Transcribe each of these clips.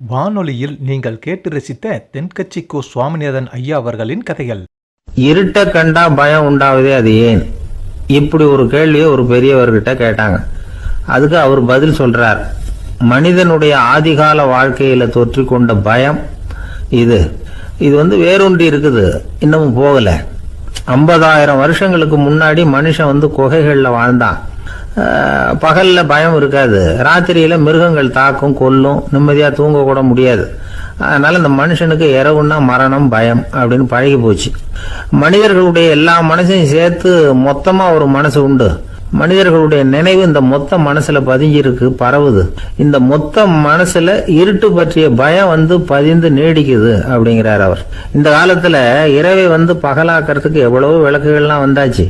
வானொலியில் நீங்கள் கேட்டு ரசித்த தென்கட்சி கோ சுவாமிநாதன் ஐயா அவர்களின் கதைகள். இருட்ட கண்டா பயம் உண்டாவதே அது ஏன்? இப்படி ஒரு கேள்வியை ஒரு பெரியவர்கிட்ட கேட்டாங்க. அதுக்கு அவர் பதில் சொல்றார். மனிதனுடைய ஆதிகால வாழ்க்கையில தொற்றி கொண்ட பயம் இது வேரூன்றி இருக்குது, இன்னமும் போகல. 50,000 வருஷங்களுக்கு முன்னாடி மனுஷன் குகைகள்ல வாழ்ந்தான். பகல்ல பயம் இருக்காது, ராத்திரியில மிருகங்கள் தாக்கும், கொல்லும், நிம்மதியா தூங்க கூட முடியாது. அதனால இந்த மனுஷனுக்கு இரவுன்னா மரணம், பயம் அப்படின்னு பழகி போச்சு. மனிதர்களுடைய எல்லா மனசையும் சேர்த்து மொத்தமா ஒரு மனசு உண்டு. மனிதர்களுடைய நினைவு இந்த மொத்த மனசுல பதிஞ்சிருக்கு, பரவுது. இந்த மொத்த மனசுல இருட்டு பற்றிய பயம் பதிந்து நீடிக்குது அப்படிங்கிறார் அவர். இந்த காலத்துல இரவை பகலாக்கிறதுக்கு எவ்வளவு விளக்குகள்லாம் வந்தாச்சு.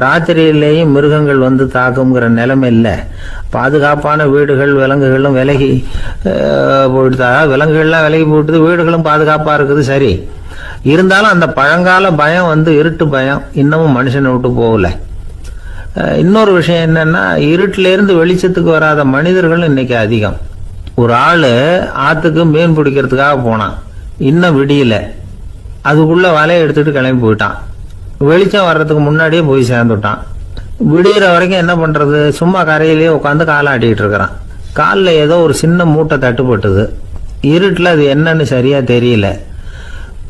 ராத்திரியிலேயும் மிருகங்கள் தாக்குங்கிற நிலைமை இல்லை. பாதுகாப்பான வீடுகள், விலங்குகளும் விலகி போயிட்டு, விலங்குகள்லாம் விலகி போயிட்டு, வீடுகளும் பாதுகாப்பா இருக்குது. சரி, இருந்தாலும் அந்த பழங்கால பயம் இருட்டு பயம் இன்னமும் மனுஷனை விட்டு போகல. இன்னொரு விஷயம் என்னன்னா, இருட்டுல இருந்து வெளிச்சத்துக்கு வராத மனிதர்கள் இன்னைக்கு அதிகம். ஒரு ஆளு ஆத்துக்கு மீன் பிடிக்கிறதுக்காக போனான், இன்னும் விடியல. அதுக்குள்ள வலையை எடுத்துட்டு கிளம்பி போயிட்டான். வெளிச்சம் வர்றதுக்கு முன்னாடியே போய் சேர்ந்துட்டான். விடிகிற வரைக்கும் என்ன பண்றது? சும்மா கரையிலேயே உட்காந்து காலை ஆட்டிட்டு இருக்கிறான். காலில் ஏதோ ஒரு சின்ன மூட்டை தட்டுப்பட்டது. இருட்டுல அது என்னன்னு சரியா தெரியல.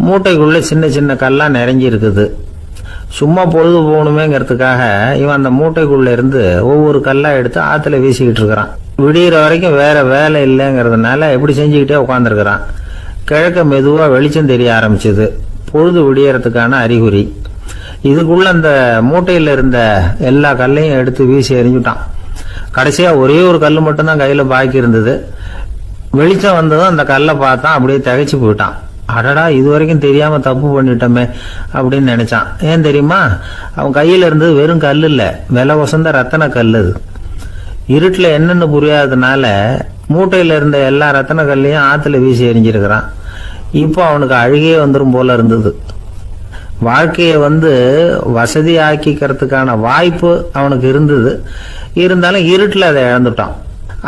மூட்டைக்குள்ள சின்ன சின்ன கல்லா நிறைஞ்சி இருக்குது. சும்மா பொழுது போகணுமேங்கிறதுக்காக இவன் அந்த மூட்டைக்குள்ள இருந்து ஒவ்வொரு கல்லா எடுத்து ஆத்துல வீசிக்கிட்டு இருக்கிறான். விடிகிற வரைக்கும் வேற வேலை இல்லைங்கிறதுனால எப்படி செஞ்சுக்கிட்டே உட்காந்துருக்கிறான். கிழக்க மெதுவா வெளிச்சம் தெரிய ஆரம்பிச்சது. பொழுது விடியறதுக்கான அறிகுறி. இதுக்குள்ள அந்த மூட்டையில இருந்த எல்லா கல்லையும் எடுத்து வீசி எறிஞ்சுட்டான். கடைசியா ஒரே ஒரு கல் மட்டும்தான் கையில பாக்கி இருந்தது. வெளிச்சம் வந்ததும் அந்த கல்லை பார்த்தான், அப்படியே திகைச்சு போயிட்டான். அடடா, இது வரைக்கும் தெரியாம தப்பு பண்ணிட்டோமே அப்படின்னு நினைச்சான். ஏன் தெரியுமா? அவன் கையில இருந்தது வெறும் கல் இல்ல, விலை வசந்த ரத்தன கல். அது இருட்டுல என்னன்னு புரியாததுனால மூட்டையில இருந்த எல்லா ரத்தன கல்லையும் ஆத்துல வீசி எறிஞ்சிருக்கிறான். இப்போ அவனுக்கு அழுகையே வந்துடும் போல இருந்தது. வாழ்க்கைய வசதி ஆக்கிக்கிறதுக்கான வாய்ப்பு அவனுக்கு இருந்தது. இருந்தாலும் இருட்டுல அதை இழந்துட்டான்.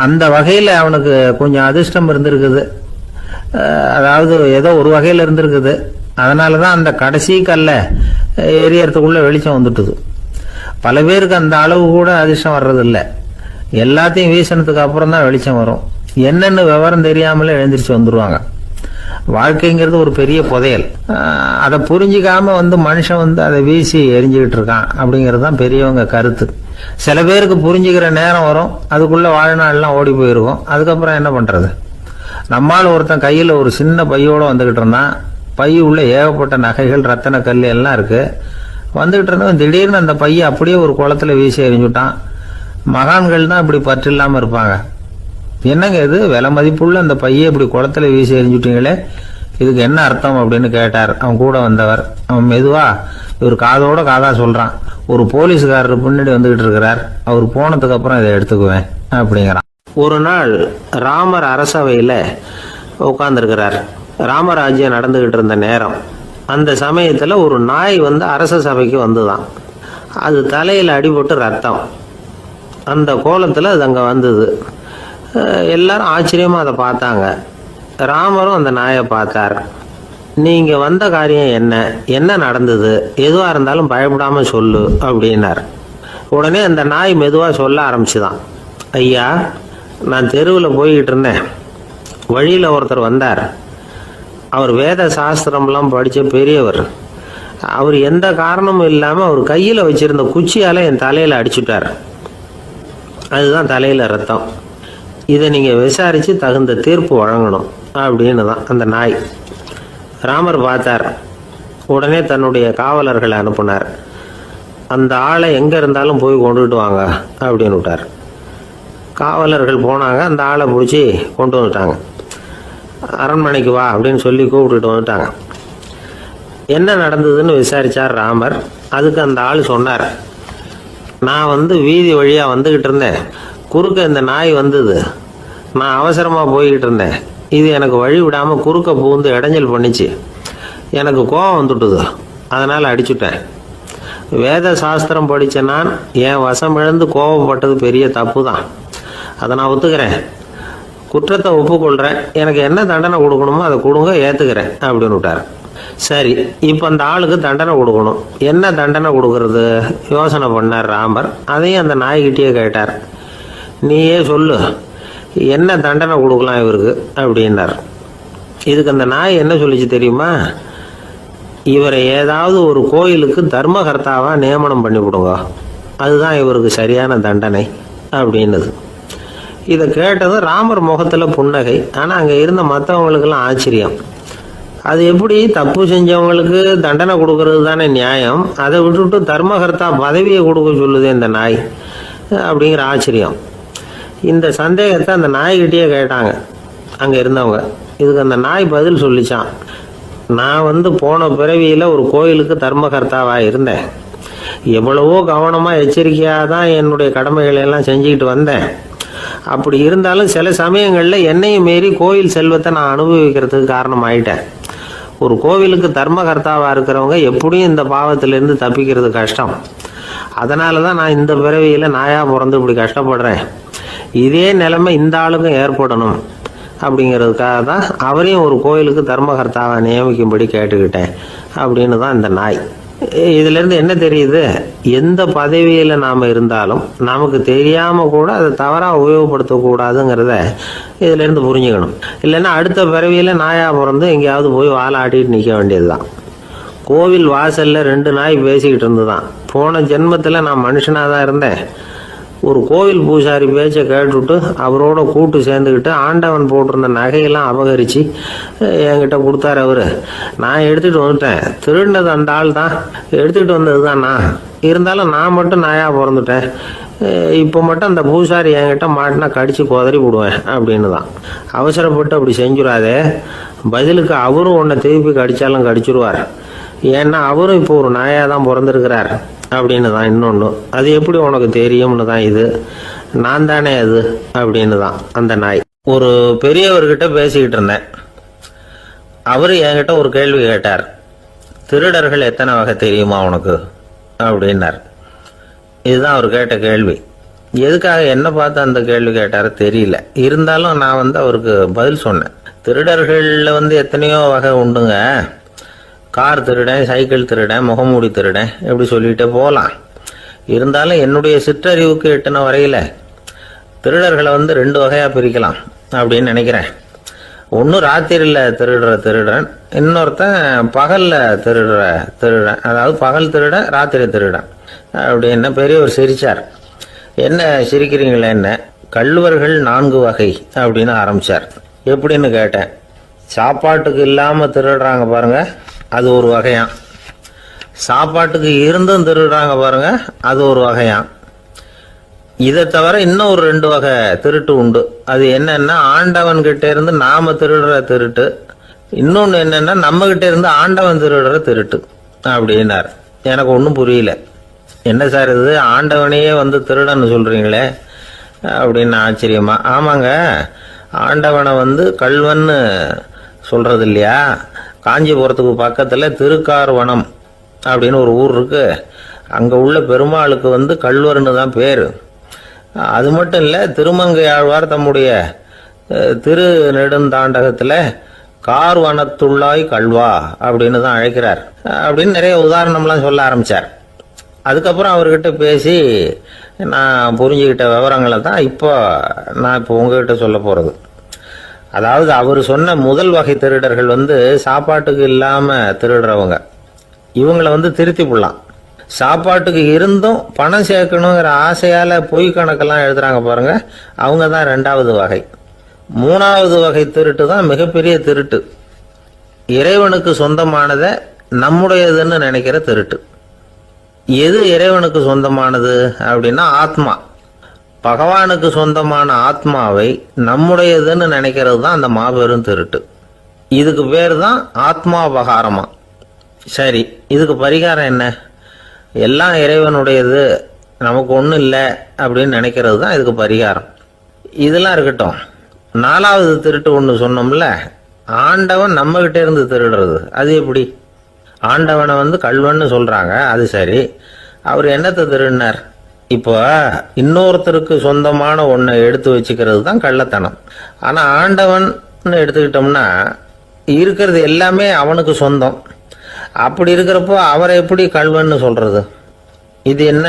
அந்த வகையில அவனுக்கு கொஞ்சம் அதிர்ஷ்டம் இருந்திருக்குது. அதாவது ஏதோ ஒரு வகையில இருந்திருக்குது. அதனாலதான் அந்த கடைசி கல்ல எரியறதுக்குள்ள வெளிச்சம் வந்துட்டுது. பல பேருக்கு அந்த அளவு கூட அதிர்ஷ்டம் வர்றது இல்லை. எல்லாத்தையும் வீசினதுக்கு அப்புறம் தான் வெளிச்சம் வரும். என்னன்னு விவரம் தெரியாமலே எழுந்திரிச்சு வந்துருவாங்க. வாழ்க்கைங்கிறது ஒரு பெரிய புதையல். அதை புரிஞ்சிக்காம மனுஷன் அதை வீசி எரிஞ்சுக்கிட்டு இருக்கான் அப்படிங்கிறது தான் பெரியவங்க கருத்து. சில பேருக்கு புரிஞ்சுக்கிற நேரம் வரும், அதுக்குள்ள வாழ்நாள்லாம் ஓடி போயிருக்கும். அதுக்கப்புறம் என்ன பண்றது? நம்மால் ஒருத்தன் கையில ஒரு சின்ன பையோட வந்துகிட்டு இருந்தான். பை உள்ள ஏகப்பட்ட நகைகள், ரத்தன கல் எல்லாம் இருக்கு. வந்துகிட்டு இருந்தவன் திடீர்னு அந்த பையை அப்படியே ஒரு குளத்துல வீசி எறிஞ்சுட்டான். மகான்கள் தான் இப்படி பற்று இல்லாம இருப்பாங்க. என்னங்க இது, விலை மதிப்புள்ள அந்த பையை இப்படி குளத்துல வீசி எறிஞ்சுட்டீங்களே, இதுக்கு என்ன அர்த்தம் அப்படின்னு கேட்டார் அவன் கூட வந்தவர். அவன் மெதுவா இவர் காதோட காதா சொல்றான். ஒரு போலீஸ்காரர் பின்னாடி வந்துகிட்டு இருக்கிறார், அவர் போனதுக்கு அப்புறம் இதை எடுத்துக்குவேன் அப்படிங்கிறான். ஒரு நாள் ராமர் அரசவையில உட்கார்ந்துருக்கிறார். ராமராஜ்யம் நடந்துகிட்டு இருந்த நேரம். அந்த சமயத்துல ஒரு நாய் அரச சபைக்கு வந்துதான். அது தலையில அடிபட்டு ரத்தம். அந்த கோலத்துல அது அங்க வந்தது. எல்லாரும் ஆச்சரியமா அதை பார்த்தாங்க. ராமரும் அந்த நாயை பார்த்தார். நீங்க வந்த காரியம் என்ன, என்ன நடந்தது, எதுவா இருந்தாலும் பயப்படாம சொல்லு அப்படின்னார். உடனே அந்த நாய் மெதுவா சொல்ல ஆரம்பிச்சுதான். ஐயா, நான் தெருவில் போய்கிட்டு இருந்தேன். வழியில் ஒருத்தர் வந்தார். அவர் வேத சாஸ்திரம்லாம் படித்த பெரியவர். அவர் எந்த காரணமும் இல்லாமல் அவர் கையில் வச்சிருந்த குச்சியால் என் தலையில் அடிச்சுட்டார். அதுதான் தலையில் ரத்தம். இதை நீங்கள் விசாரித்து தகுந்த தீர்ப்பு வழங்கணும் அப்படின்னு தான் அந்த நாய். ராமர் பார்த்தார். உடனே தன்னுடைய காவலர்களை அனுப்புனார். அந்த ஆளை எங்கே இருந்தாலும் போய் கொண்டுட்டு வாங்க அப்படின்னு விட்டார். காவலர்கள் போனாங்க. அந்த ஆளை பிடிச்சி கொண்டு வந்துட்டாங்க. அரண்மனைக்கு வா அப்படின்னு சொல்லி கூப்பிட்டுட்டு வந்துட்டாங்க. என்ன நடந்ததுன்னு விசாரிச்சார் ராமர். அதுக்கு அந்த ஆள் சொன்னார், நான் வீதி வழியா வந்துகிட்டு இருந்தேன். குறுக்க இந்த நாய் வந்தது. நான் அவசரமா போய்கிட்டு இருந்தேன். இது எனக்கு வழி விடாம குறுக்க பூந்து இடைஞ்சல் பண்ணிச்சு. எனக்கு கோபம் வந்துட்டுது, அதனால அடிச்சுட்டேன். வேத சாஸ்திரம் படிச்ச நான் என் வசம் இழந்து கோபப்பட்டது பெரிய தப்பு தான், அதை நான் ஒத்துக்கிறேன். குற்றத்தை ஒப்புக்கொள்கிறேன், எனக்கு என்ன தண்டனை கொடுக்கணுமோ அதை கொடுங்க, ஏற்றுக்கிறேன் அப்படின்னு விட்டார். சரி, இப்போ அந்த ஆளுக்கு தண்டனை கொடுக்கணும். என்ன தண்டனை கொடுக்கறது யோசனை பண்ணார் ராமர். அதையும் அந்த நாய்கிட்டே கேட்டார். நீயே சொல்லு, என்ன தண்டனை கொடுக்கலாம் இவருக்கு அப்படின்னார். இதுக்கு அந்த நாய் என்ன சொல்லிச்சு தெரியுமா? இவரை ஏதாவது ஒரு கோயிலுக்கு தர்மகர்த்தாவாக நியமனம் பண்ணி கொடுங்க, அதுதான் இவருக்கு சரியான தண்டனை அப்படின்னுது. இதை கேட்டதும் ராமர் முகத்தில் புன்னகை. ஆனால் அங்கே இருந்த மற்றவங்களுக்கெல்லாம் ஆச்சரியம். அது எப்படி, தப்பு செஞ்சவங்களுக்கு தண்டனை கொடுக்கறது தானே நியாயம், அதை விட்டுவிட்டு தர்மகர்த்தா பதவியை கொடுக்க சொல்லுது இந்த நாய் அப்படிங்கிற ஆச்சரியம். இந்த சந்தேகத்தை அந்த நாய்கிட்டே கேட்டாங்க அங்கே இருந்தவங்க. இதுக்கு அந்த நாய் பதில் சொல்லிச்சான். நான் போன பிறவியில் ஒரு கோயிலுக்கு தர்மகர்த்தாவாக இருந்தேன். எவ்வளவோ கவனமாக எச்சரிக்கையாக தான் என்னுடைய கடமைகளை எல்லாம் செஞ்சுக்கிட்டு வந்தேன். அப்படி இருந்தாலும் சில சமயங்களில் என்னையும் மீறி கோயில் செல்வத்தை நான் அனுபவிக்கிறதுக்கு காரணம் ஆயிட்டேன். ஒரு கோவிலுக்கு தர்மகர்த்தாவாக இருக்கிறவங்க எப்படியும் இந்த பாவத்திலேருந்து தப்பிக்கிறது கஷ்டம். அதனால தான் நான் இந்த பிறவியில் நாயாக பிறந்து இப்படி கஷ்டப்படுறேன். இதே நிலைமை இந்த ஆளுக்கும் ஏற்படணும் அப்படிங்கிறதுக்காக தான் அவரையும் ஒரு கோயிலுக்கு தர்மகர்த்தாவை நியமிக்கும்படி கேட்டுக்கிட்டேன் அப்படின்னு தான் இந்த நாய். இதிலேருந்து என்ன தெரியுது? எந்த பதவியில் நாம் இருந்தாலும் நமக்கு தெரியாமல் கூட அதை தவறாக உபயோகப்படுத்தக்கூடாதுங்கிறத இதிலேருந்து புரிஞ்சுக்கணும். இல்லைன்னா அடுத்த பிறவியில் நாயாக பிறந்து எங்கேயாவது போய் வாழை ஆட்டிட்டு நிற்க வேண்டியது தான். கோவில் வாசலில் 2 நாய் பேசிக்கிட்டு இருந்துதான். போன ஜென்மத்தில் நான் மனுஷனாக தான் இருந்தேன். ஒரு கோவில் பூசாரி பேச்சை கேட்டுவிட்டு அவரோட கூட்டு சேர்ந்துக்கிட்டு ஆண்டவன் போட்டிருந்த நகையெல்லாம் அபகரித்து என்கிட்ட கொடுத்தாரு அவர். நான் எடுத்துகிட்டு வந்துட்டேன். திருடினது அந்த ஆள் தான், எடுத்துக்கிட்டு வந்தது தான் நான். இருந்தாலும் நான் மட்டும் நாயாக பிறந்துட்டேன். இப்போ மட்டும் அந்த பூசாரி என்கிட்ட மாட்டினா கடிச்சு குதறி விடுவேன் அப்படின்னு தான். அவசரப்பட்டு அப்படி செஞ்சுடாதே, பதிலுக்கு அவரும் உன்னை திருப்பி கடித்தாலும் கடிச்சிருவார். ஏன்னா அவரும் இப்போ ஒரு நாயாக தான் பிறந்திருக்கிறார் அப்படின்னு தான். இன்னொன்று, அது எப்படி உனக்கு தெரியும்னு தான். இது நான் தானே அது அப்படின்னு தான் அந்த நாய். ஒரு பெரியவர்கிட்ட பேசிக்கிட்டு இருந்தேன். அவர் என்கிட்ட ஒரு கேள்வி கேட்டார். திருடர்கள் எத்தனை வகை தெரியுமா உனக்கு அப்படின்னார். இதுதான் அவர் கேட்ட கேள்வி. எதுக்காக என்ன பார்த்து அந்த கேள்வி கேட்டாரு தெரியல. இருந்தாலும் நான் அவருக்கு பதில் சொன்னேன். திருடர்களில் எத்தனையோ வகை உண்டுங்க. கார் திருடன், சைக்கிள் திருடன், முகமூடி திருடன், எப்படி சொல்லிகிட்டே போகலாம். இருந்தாலும் என்னுடைய சிற்றறிவுக்கு எட்டின வரையில் திருடர்களை 2 வகையாக பிரிக்கலாம் அப்படின்னு நினைக்கிறேன். ஒன்று ராத்திரியில் திருடுற திருடன், இன்னொருத்தன் பகலில் திருடுற திருடன். அதாவது பகல் திருடன், ராத்திரி திருடன் அப்படின்னு பெரியவர் சிரித்தார். என்ன சிரிக்கிறீங்களே என்ன? கள்வர்கள் 4 வகை அப்படின்னு ஆரம்பித்தார். எப்படின்னு கேட்டேன். சாப்பாட்டுக்கு இல்லாமல் திருடுறாங்க பாருங்க, அது ஒரு வகையான். சாப்பாட்டுக்கு இருந்தும் திருடுறாங்க பாருங்க, அது ஒரு வகையான். இதை தவிர இன்னும் ஒரு 2 வகை திருட்டு உண்டு. அது என்னன்னா, ஆண்டவன் கிட்ட இருந்து நாம திருடுற திருட்டு. இன்னொன்று என்னன்னா, நம்ம கிட்ட இருந்து ஆண்டவன் திருடுற திருட்டு அப்படின்னார். எனக்கு ஒன்றும் புரியல. என்ன சார் இது, ஆண்டவனையே திருடன்னு சொல்றீங்களே அப்படின்னு ஆச்சரியமா. ஆமாங்க, ஆண்டவனை கல்வன்னு சொல்றது இல்லையா? காஞ்சிபுரத்துக்கு பக்கத்தில் திருக்கார்வனம் அப்படின்னு ஒரு ஊர் இருக்கு. அங்கே உள்ள பெருமாளுக்கு கல்வர்னு தான் பேர். அது மட்டும் இல்லை, திருமங்கை ஆழ்வார் தம்முடைய திருநெடுந்தாண்டகத்தில் கார்வனத்துள்ளாய் கல்வா அப்படின்னு தான் அழைக்கிறார் அப்படின்னு நிறைய உதாரணம்லாம் சொல்ல ஆரம்பித்தார். அதுக்கப்புறம் அவர்கிட்ட பேசி நான் புரிஞ்சுக்கிட்ட விவரங்களை தான் இப்போ உங்ககிட்ட சொல்ல போகிறது. அதாவது அவர் சொன்ன முதல் வகை திருடர்கள் சாப்பாட்டுக்கு இல்லாமல் திருடுறவங்க. இவங்களை திருத்தி போடலாம். சாப்பாட்டுக்கு இருந்தும் பணம் சேர்க்கணுங்கிற ஆசையால் பொய் கணக்கெல்லாம் எழுதுறாங்க பாருங்க, அவங்க தான் 2வது வகை. 3வது வகை திருட்டு தான் மிகப்பெரிய திருட்டு. இறைவனுக்கு சொந்தமானதை நம்முடையதுன்னு நினைக்கிற திருட்டு. எது இறைவனுக்கு சொந்தமானது அப்படின்னா ஆத்மா. பகவானுக்கு சொந்தமான ஆத்மாவை நம்முடையதுன்னு நினைக்கிறது தான் அந்த மாபெரும் திருட்டு. இதுக்கு பேர் தான் ஆத்மாபகாரமா. சரி, இதுக்கு பரிகாரம் என்ன? எல்லாம் இறைவனுடையது, நமக்கு ஒன்றும் இல்லை அப்படின்னு நினைக்கிறது தான் இதுக்கு பரிகாரம். இதெல்லாம் இருக்கட்டும். 4வது திருட்டு ஒன்று சொன்னோம்ல, ஆண்டவன் நம்மகிட்ட இருந்து திருடுறது. அது எப்படி? ஆண்டவனை கல்வன்னு சொல்றாங்க, அது சரி. அவர் என்னத்தை திருடினார்? இப்போ இன்னொருத்தருக்கு சொந்தமான ஒன்றை எடுத்து வச்சுக்கிறது தான் கள்ளத்தனம். ஆனால் ஆண்டவன் எடுத்துக்கிட்டோம்னா இருக்கிறது எல்லாமே அவனுக்கு சொந்தம். அப்படி இருக்கிறப்போ அவரை எப்படி கள்வன்னு சொல்றது? இது என்ன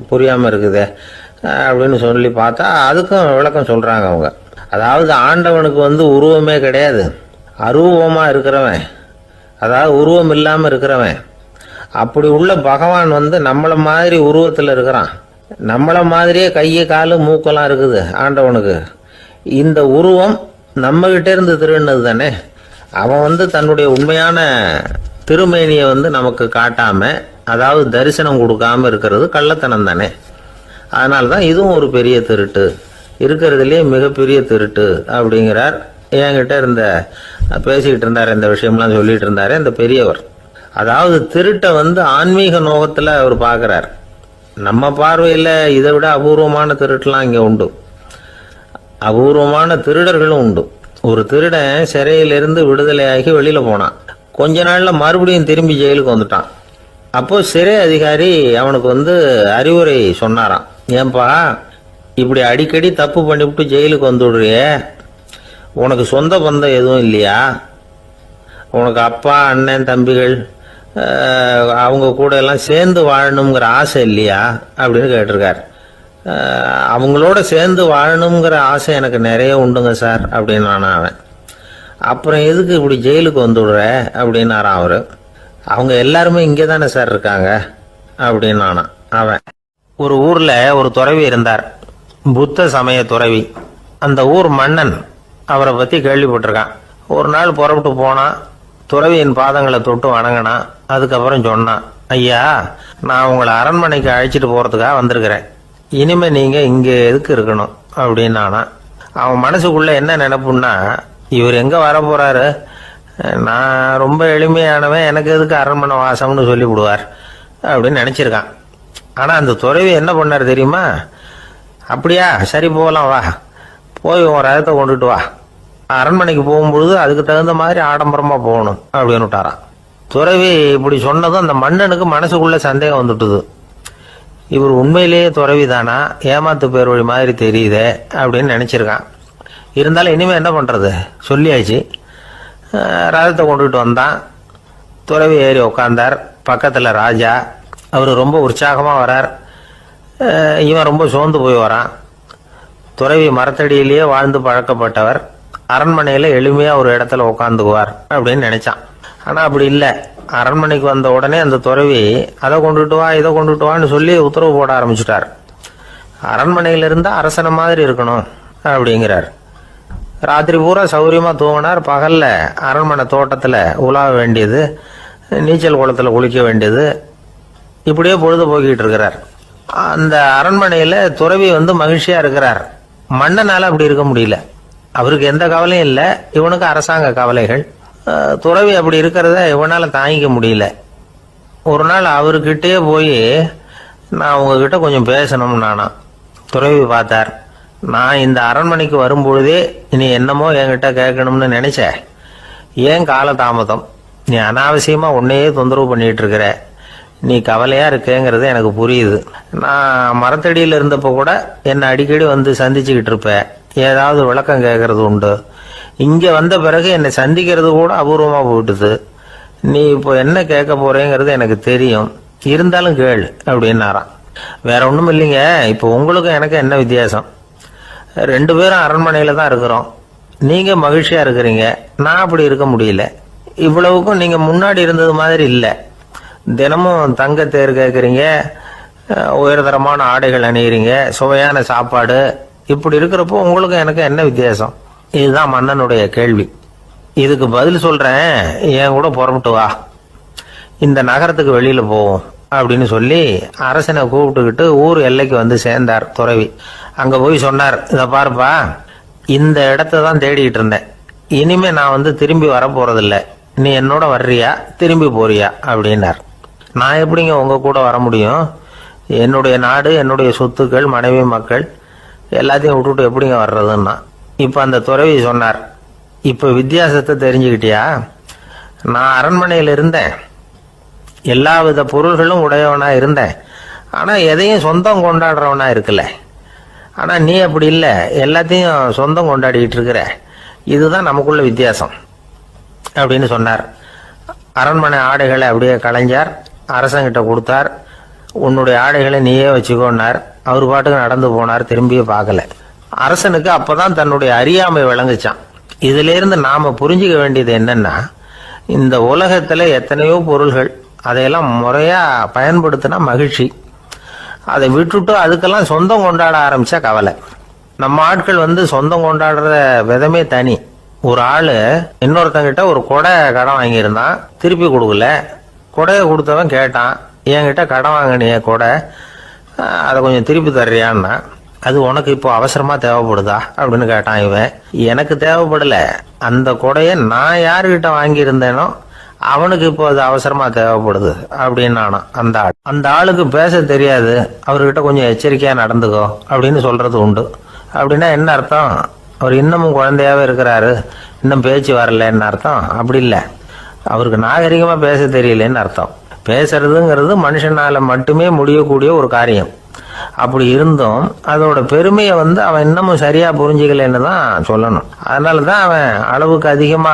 புரியாமல் இருக்குதே அப்படின்னு சொல்லி பார்த்தா அதுக்கும் விளக்கம் சொல்கிறாங்க அவங்க. அதாவது ஆண்டவனுக்கு உருவமே கிடையாது, அரூபமாக இருக்கிறவன், அதாவது உருவம் இல்லாமல் இருக்கிறவன். அப்படி உள்ள பகவான் நம்மளை மாதிரி உருவத்தில் இருக்கிறான். நம்மளை மாதிரியே கையை காலு மூக்கெல்லாம் இருக்குது ஆண்டவனுக்கு. இந்த உருவம் நம்மகிட்ட இருந்து திருடினது தானே. அவன் தன்னுடைய உண்மையான திருமேனியை நமக்கு காட்டாம, அதாவது தரிசனம் கொடுக்காம இருக்கிறது கள்ளத்தனம் தானே. அதனால தான் இதுவும் ஒரு பெரிய திருட்டு, இருக்கிறதுலே மிகப்பெரிய திருட்டு அப்படிங்கிறார். என்கிட்ட பேசிக்கிட்டு இருந்தார், இந்த விஷயம்லாம் சொல்லிட்டு இருந்தாரு இந்த பெரியவர். அதாவது திருட்டை ஆன்மீக நோகத்தில் அவர் பார்க்குறார். நம்ம பார்வையில் இதை விட அபூர்வமான திருட்டுலாம் இங்கே உண்டு, அபூர்வமான திருடர்களும் உண்டு. ஒரு திருடன் சிறையிலிருந்து விடுதலையாகி வெளியில் போனான். கொஞ்ச நாளில் மறுபடியும் திரும்பி ஜெயிலுக்கு வந்துட்டான். அப்போது சிறை அதிகாரி அவனுக்கு அறிவுரை சொன்னாராம். ஏன்பா இப்படி அடிக்கடி தப்பு பண்ணிவிட்டு ஜெயிலுக்கு வந்துடுறியே, உனக்கு சொந்த பந்தம் எதுவும் இல்லையா? உனக்கு அப்பா அண்ணன் தம்பிகள் அவங்க கூட எல்லாம் சேர்ந்து வாழணுங்கிற ஆசை இல்லையா அப்படின்னு கேட்டிருக்கார். அவங்களோட சேர்ந்து வாழணுங்கிற ஆசை எனக்கு நிறைய உண்டுங்க சார் அப்படின்னு அவன். அப்புறம் எதுக்கு இப்படி ஜெயிலுக்கு வந்துடுற அப்படின்னாரான் அவர். அவங்க எல்லாருமே இங்கே தானே சார் இருக்காங்க அப்படின்னு அவன். ஒரு ஊரில் ஒரு துறவி இருந்தார், புத்த சமய துறவி. அந்த ஊர் மன்னன் அவரை பற்றி கேள்விப்பட்டிருக்கான். ஒரு நாள் புறப்பட்டு போனான், துறவியின் பாதங்களை தொட்டு வணங்கினான். அதுக்கப்புறம் சொன்னான், ஐயா நான் உங்களை அரண்மனைக்கு அழைச்சிட்டு போகிறதுக்காக வந்திருக்கிறேன், இனிமே நீங்கள் இங்கே எதுக்கு இருக்கணும் அப்படின்னானா. அவன் மனசுக்குள்ளே என்ன நினைப்புன்னா, இவர் எங்கே வர போகிறாரு, நான் ரொம்ப எளிமையானவன், எனக்கு எதுக்கு அரண்மனை வாசம்னு சொல்லி விடுவார் அப்படின்னு நினச்சிருக்கான். ஆனால் அந்த துறவி என்ன பண்ணார் தெரியுமா? அப்படியா, சரி போகலாம், வா போய் உன் ரதத்தை கொண்டுட்டு வா, அரண்மனைக்கு போகும்பொழுது அதுக்கு தகுந்த மாதிரி ஆடம்பரமாக போகணும் அப்படின்னு விட்டாரான். துறவி இப்படி சொன்னதும் அந்த மன்னனுக்கு மனசுக்குள்ள சந்தேகம் வந்துட்டுது. இவர் உண்மையிலேயே துறவி தானா, ஏமாத்து பேர் வழி மாதிரி தெரியுதே அப்படின்னு நினச்சிருக்கான். இருந்தாலும் இனிமேல் என்ன பண்ணுறது, சொல்லியாச்சு. ரதத்தை கொண்டுகிட்டு வந்தான். துறவி ஏறி உட்காந்தார். பக்கத்தில் ராஜா, அவர் ரொம்ப உற்சாகமாக வரார், இவன் ரொம்ப சோர்ந்து போய் வரான். துறவி மரத்தடியிலேயே வாழ்ந்து பழக்கப்பட்டவர், அரண்மனையில் எளிமையாக ஒரு இடத்துல உட்காந்துக்குவார் அப்படின்னு நினைச்சான். ஆனால் அப்படி இல்லை. அரண்மனைக்கு வந்த உடனே அந்த துறவி அதை கொண்டுட்டு வா இதை கொண்டுட்டு வான்னு சொல்லி உத்தரவு போட ஆரம்பிச்சுட்டார். அரண்மனையில் இருந்தால் அரசனை மாதிரி இருக்கணும் அப்படிங்கிறார். ராத்திரி பூரா சௌகரியமாக தூங்கினார். பகலில் அரண்மனை தோட்டத்தில் உலாவ வேண்டியது, நீச்சல் குளத்தில் குளிக்க வேண்டியது, இப்படியே பொழுது போக்கிட்டு இருக்கிறார். அந்த அரண்மனையில் துறவி மகிழ்ச்சியாக இருக்கிறார். மன்னனால் அப்படி இருக்க முடியல. அவருக்கு எந்த கவலையும் இல்லை, இவனுக்கு அரசாங்க கவலைகள். துறவி அப்படி இருக்கிறத இவனால் தாங்கிக்க முடியல. ஒரு நாள் அவர்கிட்டே போய், நான் உங்ககிட்ட கொஞ்சம் பேசணும்னு நானாம். துறவி பார்த்தார். நான் இந்த அரண்மனைக்கு வரும்பொழுதே நீ என்னமோ என்கிட்ட கேட்கணும்னு நினைச்ச, ஏன் கால தாமதம்? நீ அனாவசியமாக உன்னையே தொந்தரவு பண்ணிட்டு இருக்கிற, நீ கவலையாக இருக்கேங்கிறது எனக்கு புரியுது. நான் மரத்தடியில் இருந்தப்போ கூட என்னை அடிக்கடி சந்திச்சுக்கிட்டு இருப்பேன், ஏதாவது விளக்கம் கேட்கறது உண்டு. இங்கே வந்த பிறகு என்னை சந்திக்கிறது கூட அபூர்வமாக போயிட்டுது. நீ இப்போ என்ன கேட்க போறேங்கிறது எனக்கு தெரியும், இருந்தாலும் கேளு அப்படின்னாராம். வேற ஒன்றும் இல்லைங்க, இப்போ உங்களுக்கும் எனக்கு என்ன வித்தியாசம்? 2 பேரும் அரண்மனையில் தான் இருக்கிறோம். நீங்கள் மகிழ்ச்சியாக இருக்கிறீங்க, நான் அப்படி இருக்க முடியல. இவ்வளவுக்கும் நீங்கள் முன்னாடி இருந்தது மாதிரி இல்லை. தினமும் தங்க தேர் கேட்குறீங்க, உயர்தரமான ஆடைகள் அணிகிறீங்க, சுவையான சாப்பாடு. இப்படி இருக்கிறப்போ உங்களுக்கும் எனக்கு என்ன வித்தியாசம்? இதுதான் மன்னனுடைய கேள்வி. இதுக்கு பதில் சொல்கிறேன், என் கூட புறப்பட்டு வா, இந்த நகரத்துக்கு வெளியில் போவோம் அப்படின்னு சொல்லி அரசனை கூப்பிட்டுக்கிட்டு ஊர் எல்லைக்கு சேர்ந்தார் துறவி. அங்கே போய் சொன்னார், இதை பாருப்பா, இந்த இடத்த தான் தேடிக்கிட்டு இருந்தேன், இனிமே நான் திரும்பி வர போகிறதில்ல, நீ என்னோட வர்றியா திரும்பி போறியா அப்படின்னார். நான் எப்படிங்க உங்கள் கூட வர முடியும்? என்னுடைய நாடு, என்னுடைய சொத்துக்கள், மனைவி மக்கள் எல்லாத்தையும் விட்டுட்டு எப்படிங்க வர்றதுன்னா. இப்போ அந்த துறவி சொன்னார், இப்போ வித்தியாசத்தை தெரிஞ்சுக்கிட்டியா? நான் அரண்மனையில் இருந்தேன், எல்லா வித பொருள்களும் உடையவனாக இருந்தேன். ஆனால் எதையும் சொந்தம் கொண்டாடுறவனா இருக்குல்ல. ஆனால் நீ அப்படி இல்லை, எல்லாத்தையும் சொந்தம் கொண்டாடிக்கிட்டு இருக்கிற. இதுதான் நமக்குள்ள வித்தியாசம் அப்படின்னு சொன்னார். அரண்மனை ஆடைகளை அப்படியே களைஞ்சார், அரசங்கிட்ட கொடுத்தார். உன்னுடைய ஆடைகளை நீயே வச்சுக்கோன்னார். அவர் பாட்டுக்கு நடந்து போனார், திரும்பியே பார்க்கல. அரசனுக்கு அப்பதான் தன்னுடைய அறியாமை விளங்குச்சான். இதுல இருந்து நாம புரிஞ்சுக்க வேண்டியது என்னன்னா, இந்த உலகத்துல எத்தனையோ பொருள்கள், அதையெல்லாம் முறையா பயன்படுத்தினா மகிழ்ச்சி. அதை விட்டுட்டு அதுக்கெல்லாம் சொந்தம் கொண்டாட ஆரம்பிச்சா கவலை. நம்ம ஆட்கள் சொந்தம் கொண்டாடுற விதமே தனி. ஒரு ஆளு இன்னொருத்தங்கிட்ட ஒரு கொடை கடன் வாங்கியிருந்தான், திருப்பி கொடுக்கல. கொடையை கொடுத்தவன் கேட்டான், என்கிட்ட கடன் வாங்கினிய கொடை, அதை கொஞ்சம் திருப்பி தர்றியான்னா. அது உனக்கு இப்போ அவசரமா தேவைப்படுதா அப்படின்னு கேட்டான் இவன். எனக்கு தேவைப்படல, அந்த கொடையை நான் யாருக்கிட்ட வாங்கியிருந்தேனோ அவனுக்கு இப்போ அது அவசரமா தேவைப்படுது அப்படின்னு அந்த ஆளுக்கு பேச தெரியாது, அவர்கிட்ட கொஞ்சம் எச்சரிக்கையா நடந்துக்கோ அப்படின்னு சொல்றது உண்டு. அப்படின்னா என்ன அர்த்தம்? அவர் இன்னமும் குழந்தையாவே இருக்கிறாரு, இன்னும் பேச்சு வரலன்னு அர்த்தம்? அப்படி இல்லை, அவருக்கு நாகரிகமா பேச தெரியலன்னு அர்த்தம். பேசுறதுங்கிறது மனுஷனால மட்டுமே முடியக்கூடிய ஒரு காரியம். அப்படி இருந்தும் அதோட பெருமையை அவன் இன்னமும் சரியா புரிஞ்சுக்கலன்னு தான் சொல்லணும். அதனாலதான் அவன் அளவுக்கு அதிகமா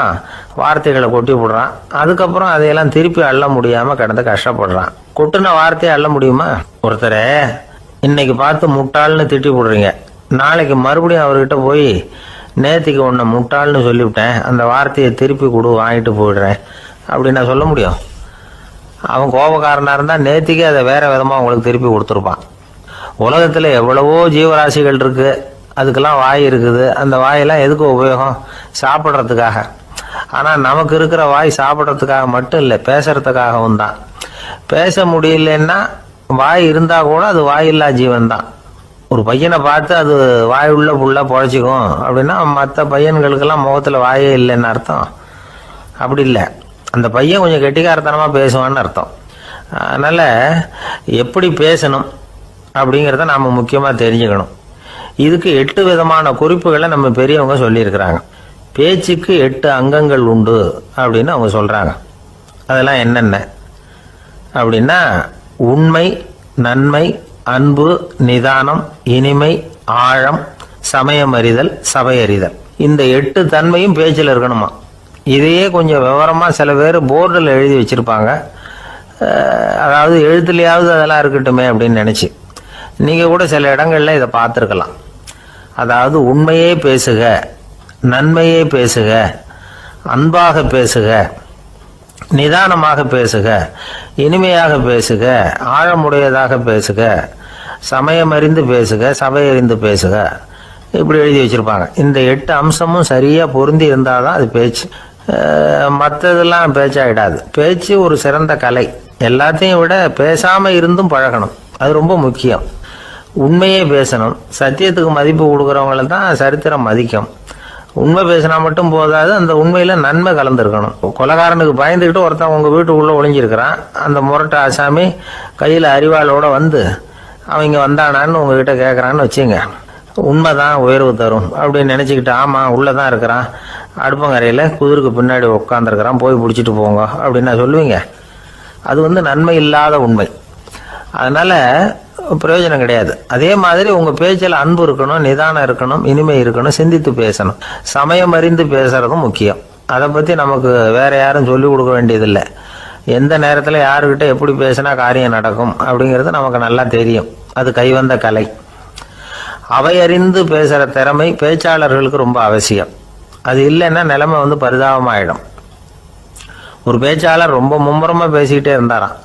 வார்த்தைகளை கொட்டி விடுறான். அதுக்கப்புறம் அதையெல்லாம் திருப்பி அள்ள முடியாம கிடந்து கஷ்டப்படுறான். கொட்டுன வார்த்தையை அள்ள முடியுமா? ஒருத்தரை இன்னைக்கு பார்த்து முட்டாள்னு திட்டி விடுறீங்க, நாளைக்கு மறுபடியும் அவர்கிட்ட போய் நேத்திக்கு உன்னை முட்டாள்னு சொல்லிவிட்டேன், அந்த வார்த்தையை திருப்பி கொடு, வாங்கிட்டு போயிடுறேன் அப்படின்னு நான் சொல்ல முடியும்? அவன் கோபக்காரனா இருந்தா நேத்திக்கு அதை வேற விதமா உங்களுக்கு திருப்பி கொடுத்துருப்பான். உலகத்துல எவ்வளவோ ஜீவராசிகள் இருக்கு, அதுக்கெல்லாம் வாய் இருக்குது. அந்த வாயெல்லாம் எதுக்கு உபயோகம்? சாப்பிட்றதுக்காக. ஆனா நமக்கு இருக்கிற வாய் சாப்பிட்றதுக்காக மட்டும் இல்லை, பேசுறதுக்காகவும் தான். பேச முடியலன்னா வாய் இருந்தா கூட அது வாயில்லா ஜீவன் தான். ஒரு பையனை பார்த்து அது வாய் உள்ள புள்ள பொழைச்சிக்கும் அப்படின்னா மற்ற பையன்களுக்கெல்லாம் முகத்துல வாயே இல்லைன்னு அர்த்தம்? அப்படி இல்லை, அந்த பையன் கொஞ்சம் கெட்டிக்காரத்தனமா பேசுவான்னு அர்த்தம். அதனால எப்படி பேசணும் அப்படிங்கிறத நாம முக்கியமா தெரிஞ்சுக்கணும். இதுக்கு 8 விதமான குறிப்புகளை நம்ம பெரியவங்க சொல்லியிருக்கிறாங்க. பேச்சுக்கு 8 அங்கங்கள் உண்டு அப்படின்னு அவங்க சொல்றாங்க. அதெல்லாம் என்னென்ன அப்படின்னா, உண்மை, நன்மை, அன்பு, நிதானம், இனிமை, ஆழம், சமயம் அறிதல், சபை அறிதல். இந்த 8 தன்மையும் பேச்சில் இருக்கணுமா. இதையே கொஞ்சம் விவரமா சில பேர் போர்டில் எழுதி வச்சிருப்பாங்க. அதாவது எழுத்துலையாவது அதெல்லாம் இருக்கட்டுமே அப்படின்னு நினைச்சு நீங்க கூட சில இடங்கள்ல இதை பார்த்துருக்கலாம். அதாவது உண்மையே பேசுக, நன்மையே பேசுக, அன்பாக பேசுக, நிதானமாக பேசுக, இனிமையாக பேசுக, ஆழமுடையதாக பேசுக, சமயம் அறிந்து பேசுக, சபை அறிந்து பேசுக, இப்படி எழுதி வச்சிருப்பாங்க. இந்த 8 அம்சமும் சரியா பொருந்தி இருந்தாதான் அது பேச்சு. மற்றதெல்லாம் பேச்சாயிடாது. பேச்சு ஒரு சிறந்த கலை. எல்லாத்தையும் விட பேசாம இருந்தும் பழகணும், அது ரொம்ப முக்கியம். உண்மையே பேசணும். சத்தியத்துக்கு மதிப்பு கொடுக்கறவங்கள தான் சரித்திரம் மதிக்கும். உண்மை பேசினா மட்டும் போதாது, அந்த உண்மையில நன்மை கலந்துருக்கணும். கொலைகாரனுக்கு பயந்துக்கிட்டு ஒருத்தன் உங்க வீட்டுக்குள்ள ஒளிஞ்சிருக்கிறான். அந்த முரட்டு ஆசாமி கையில அறிவாளோட அவங்க வந்தானான்னு உங்ககிட்ட கேட்கறான்னு வச்சுங்க. உண்மைதான் உயர்வு தரும் அப்படின்னு நினைச்சுக்கிட்டு, ஆமா உள்ளதான் இருக்கிறான், அடுப்பங்கரையில குதிருக்கு பின்னாடி உட்காந்துருக்கிறான், போய் பிடிச்சிட்டு போங்க அப்படின்னு சொல்லுவீங்க? அது நன்மை இல்லாத உண்மை. அதனால பிரயோஜனம் கிடையாது. அதே மாதிரி உங்க பேச்சில் அன்பு இருக்கணும், நிதானம் இருக்கணும், இனிமை இருக்கணும், சிந்தித்து பேசணும், சமயம் அறிந்து பேசுறதும் முக்கியம். அதை பத்தி நமக்கு வேற யாரும் சொல்லி கொடுக்க வேண்டியதில்லை. எந்த நேரத்தில் யாருக்கிட்ட எப்படி பேசினா காரியம் நடக்கும் அப்படிங்கிறது நமக்கு நல்லா தெரியும். அது கைவந்த கலை. அவை அறிந்து பேசுற திறமை பேச்சாளர்களுக்கு ரொம்ப அவசியம். அது இல்லைன்னா நிலைமை பரிதாபமாயிடும். ஒரு பேச்சாளர் ரொம்ப மும்முரமா பேசிக்கிட்டே இருந்தாராம்.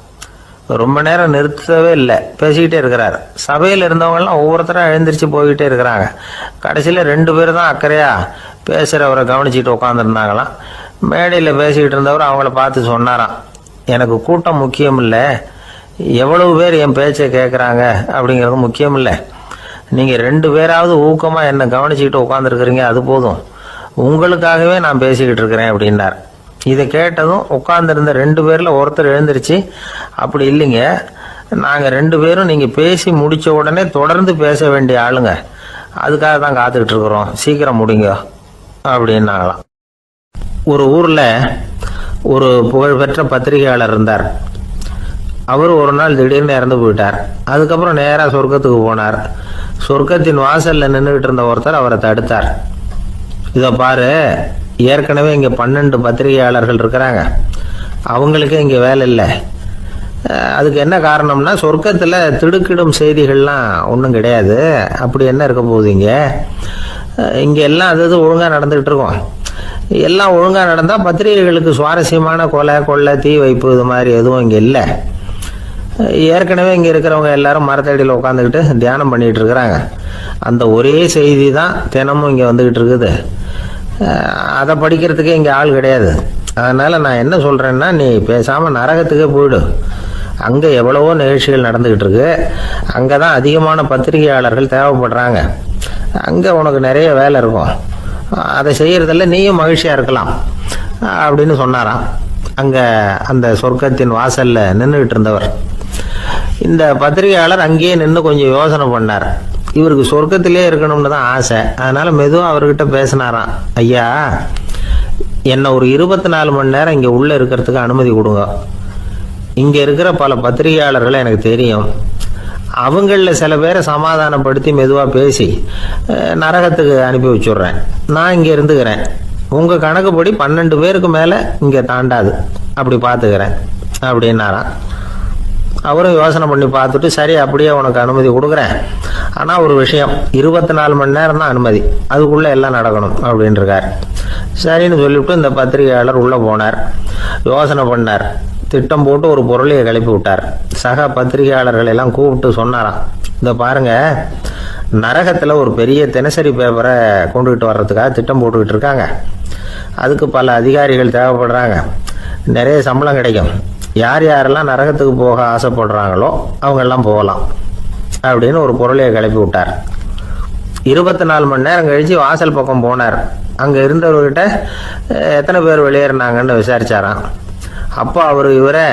ரொம்ப நேரம் நிறுத்தவே இல்லை, பேசிக்கிட்டே இருக்கிறாரு. சபையில் இருந்தவங்கலாம் ஒவ்வொருத்தரும் எழுந்திரிச்சு போய்கிட்டே இருக்கிறாங்க. கடைசியில் 2 பேர் தான் அக்கறையா பேசுறவரை கவனிச்சுட்டு உட்காந்துருந்தாங்களாம். மேடையில் பேசிக்கிட்டு இருந்தவர் அவங்கள பார்த்து சொன்னாராம், எனக்கு கூட்டம் முக்கியம் இல்லை, எவ்வளவு பேர் என் பேச்சை கேட்குறாங்க அப்படிங்கிறது முக்கியம் இல்லை. நீங்கள் 2 பேராவது ஊக்கமாக என்னை கவனிச்சுக்கிட்டு உட்காந்துருக்குறீங்க, அது போதும். உங்களுக்காகவே நான் பேசிக்கிட்டு இருக்கிறேன் அப்படின்னார். இதை கேட்டதும் உட்கார்ந்துருந்த 2 பேர்ல ஒருத்தர் எழுந்திருச்சு, அப்படி இல்லைங்க, நாங்க 2 பேரும் நீங்க பேசி முடிச்ச உடனே தொடர்ந்து பேச வேண்டிய ஆளுங்க, அதுக்காக தான் காத்துக்கிட்டு இருக்கிறோம், சீக்கிரம் முடிங்க அப்படின்னாங்களாம். ஒரு ஊர்ல ஒரு புகழ்பெற்ற பத்திரிகையாளர் இருந்தார். அவர் ஒரு நாள் திடீர்னு இறந்து போயிட்டார். அதுக்கப்புறம் நேராக சொர்க்கத்துக்கு போனார். சொர்க்கத்தின் வாசலில் நின்றுகிட்டு இருந்த ஒருத்தர் அவரை தடுத்தார். இதை பாரு, ஏற்கனவே இங்கே 12 பத்திரிகையாளர்கள் இருக்கிறாங்க, அவங்களுக்கே இங்கே வேலை இல்லை. அதுக்கு என்ன காரணம்னா, சொர்க்கத்தில் திடுக்கிடும் செய்திகள்லாம் ஒன்றும் கிடையாது. அப்படி என்ன இருக்க போகுது இங்கே எல்லாம் அது ஒழுங்காக நடந்துகிட்டு இருக்கோம். எல்லாம் ஒழுங்காக நடந்தால் பத்திரிகைகளுக்கு சுவாரஸ்யமான கொலை கொள்ளை தீ வைப்பு இது மாதிரி எதுவும் இங்கே இல்லை. ஏற்கனவே இங்கே இருக்கிறவங்க எல்லாரும் மரத்தடியில் உட்காந்துக்கிட்டு தியானம் பண்ணிகிட்டு இருக்கிறாங்க. அந்த ஒரே செய்தி தான் தினமும் இங்கே வந்துக்கிட்டு இருக்குது. அதை படிக்கிறதுக்கே இங்கே ஆள் கிடையாது. அதனால் நான் என்ன சொல்கிறேன்னா, நீ பேசாமல் நரகத்துக்கே போயிடு. அங்கே எவ்வளவோ நிகழ்ச்சிகள் நடந்துக்கிட்டு இருக்கு. அங்கே தான் அதிகமான பத்திரிகையாளர்கள் தேவைப்படுறாங்க. அங்கே உனக்கு நிறைய வேலை இருக்கும். அதை செய்கிறதில்ல நீயும் மகிழ்ச்சியாக இருக்கலாம் அப்படின்னு சொன்னாராம். அங்கே அந்த சொர்க்கத்தின் வாசலில் நின்றுக்கிட்டு இருந்தவர். இந்த பத்திரிகையாளர் அங்கேயே நின்று கொஞ்சம் யோசனை பண்ணார். இவருக்கு சொர்க்கத்திலே இருக்கணும்னு தான் ஆசை. அதனால் மெதுவாக அவர்கிட்ட பேசினாராம். ஐயா, என்னை ஒரு 24 மணி நேரம் இங்கே உள்ளே இருக்கிறதுக்கு அனுமதி கொடுங்க. இங்கே இருக்கிற பல பத்திரிகையாளர்களை எனக்கு தெரியும். அவங்களில் சில பேரை சமாதானப்படுத்தி மெதுவாக பேசி நரகத்துக்கு அனுப்பி வச்சுட்றேன். நான் இங்கே இருந்துக்கிறேன். உங்கள் கணக்குப்படி 12 பேருக்கு மேலே இங்கே தாண்டாது, அப்படி பார்த்துக்கிறேன் அப்படின்னாராம். அவரும் யோசனை பண்ணி பார்த்துட்டு, சரி அப்படியே உனக்கு அனுமதி கொடுக்குறேன், ஆனால் ஒரு விஷயம், 24 மணி நேரம் தான் அனுமதி, அதுக்குள்ளே எல்லாம் நடக்கணும் அப்படின்ட்டுருக்கார். சரின்னு சொல்லிவிட்டு இந்த பத்திரிகையாளர் உள்ளே போனார். யோசனை பண்ணார். திட்டம் போட்டு ஒரு பொருளையை கிளப்பி விட்டார். சக பத்திரிகையாளர்கள் எல்லாம் கூப்பிட்டு சொன்னாராம், இந்த பாருங்க, நரகத்தில் ஒரு பெரிய தினசரி பேப்பரை கொண்டுகிட்டு வர்றதுக்காக திட்டம் போட்டுக்கிட்டு இருக்காங்க. அதுக்கு பல அதிகாரிகள் தேவைப்படுறாங்க. நிறைய சம்பளம் கிடைக்கும். யார் யாரெல்லாம் நரகத்துக்கு போக ஆசைப்படுறாங்களோ அவங்கெல்லாம் போகலாம் அப்படின்னு ஒரு பொருளையை கிளப்பி விட்டார். 24 மணி நேரம் கழித்து வாசல் பக்கம் போனார். அங்கே இருந்தவர்கிட்ட எத்தனை பேர் வெளியேறினாங்கன்னு விசாரிச்சாராம். அப்போ அவர் இவரை,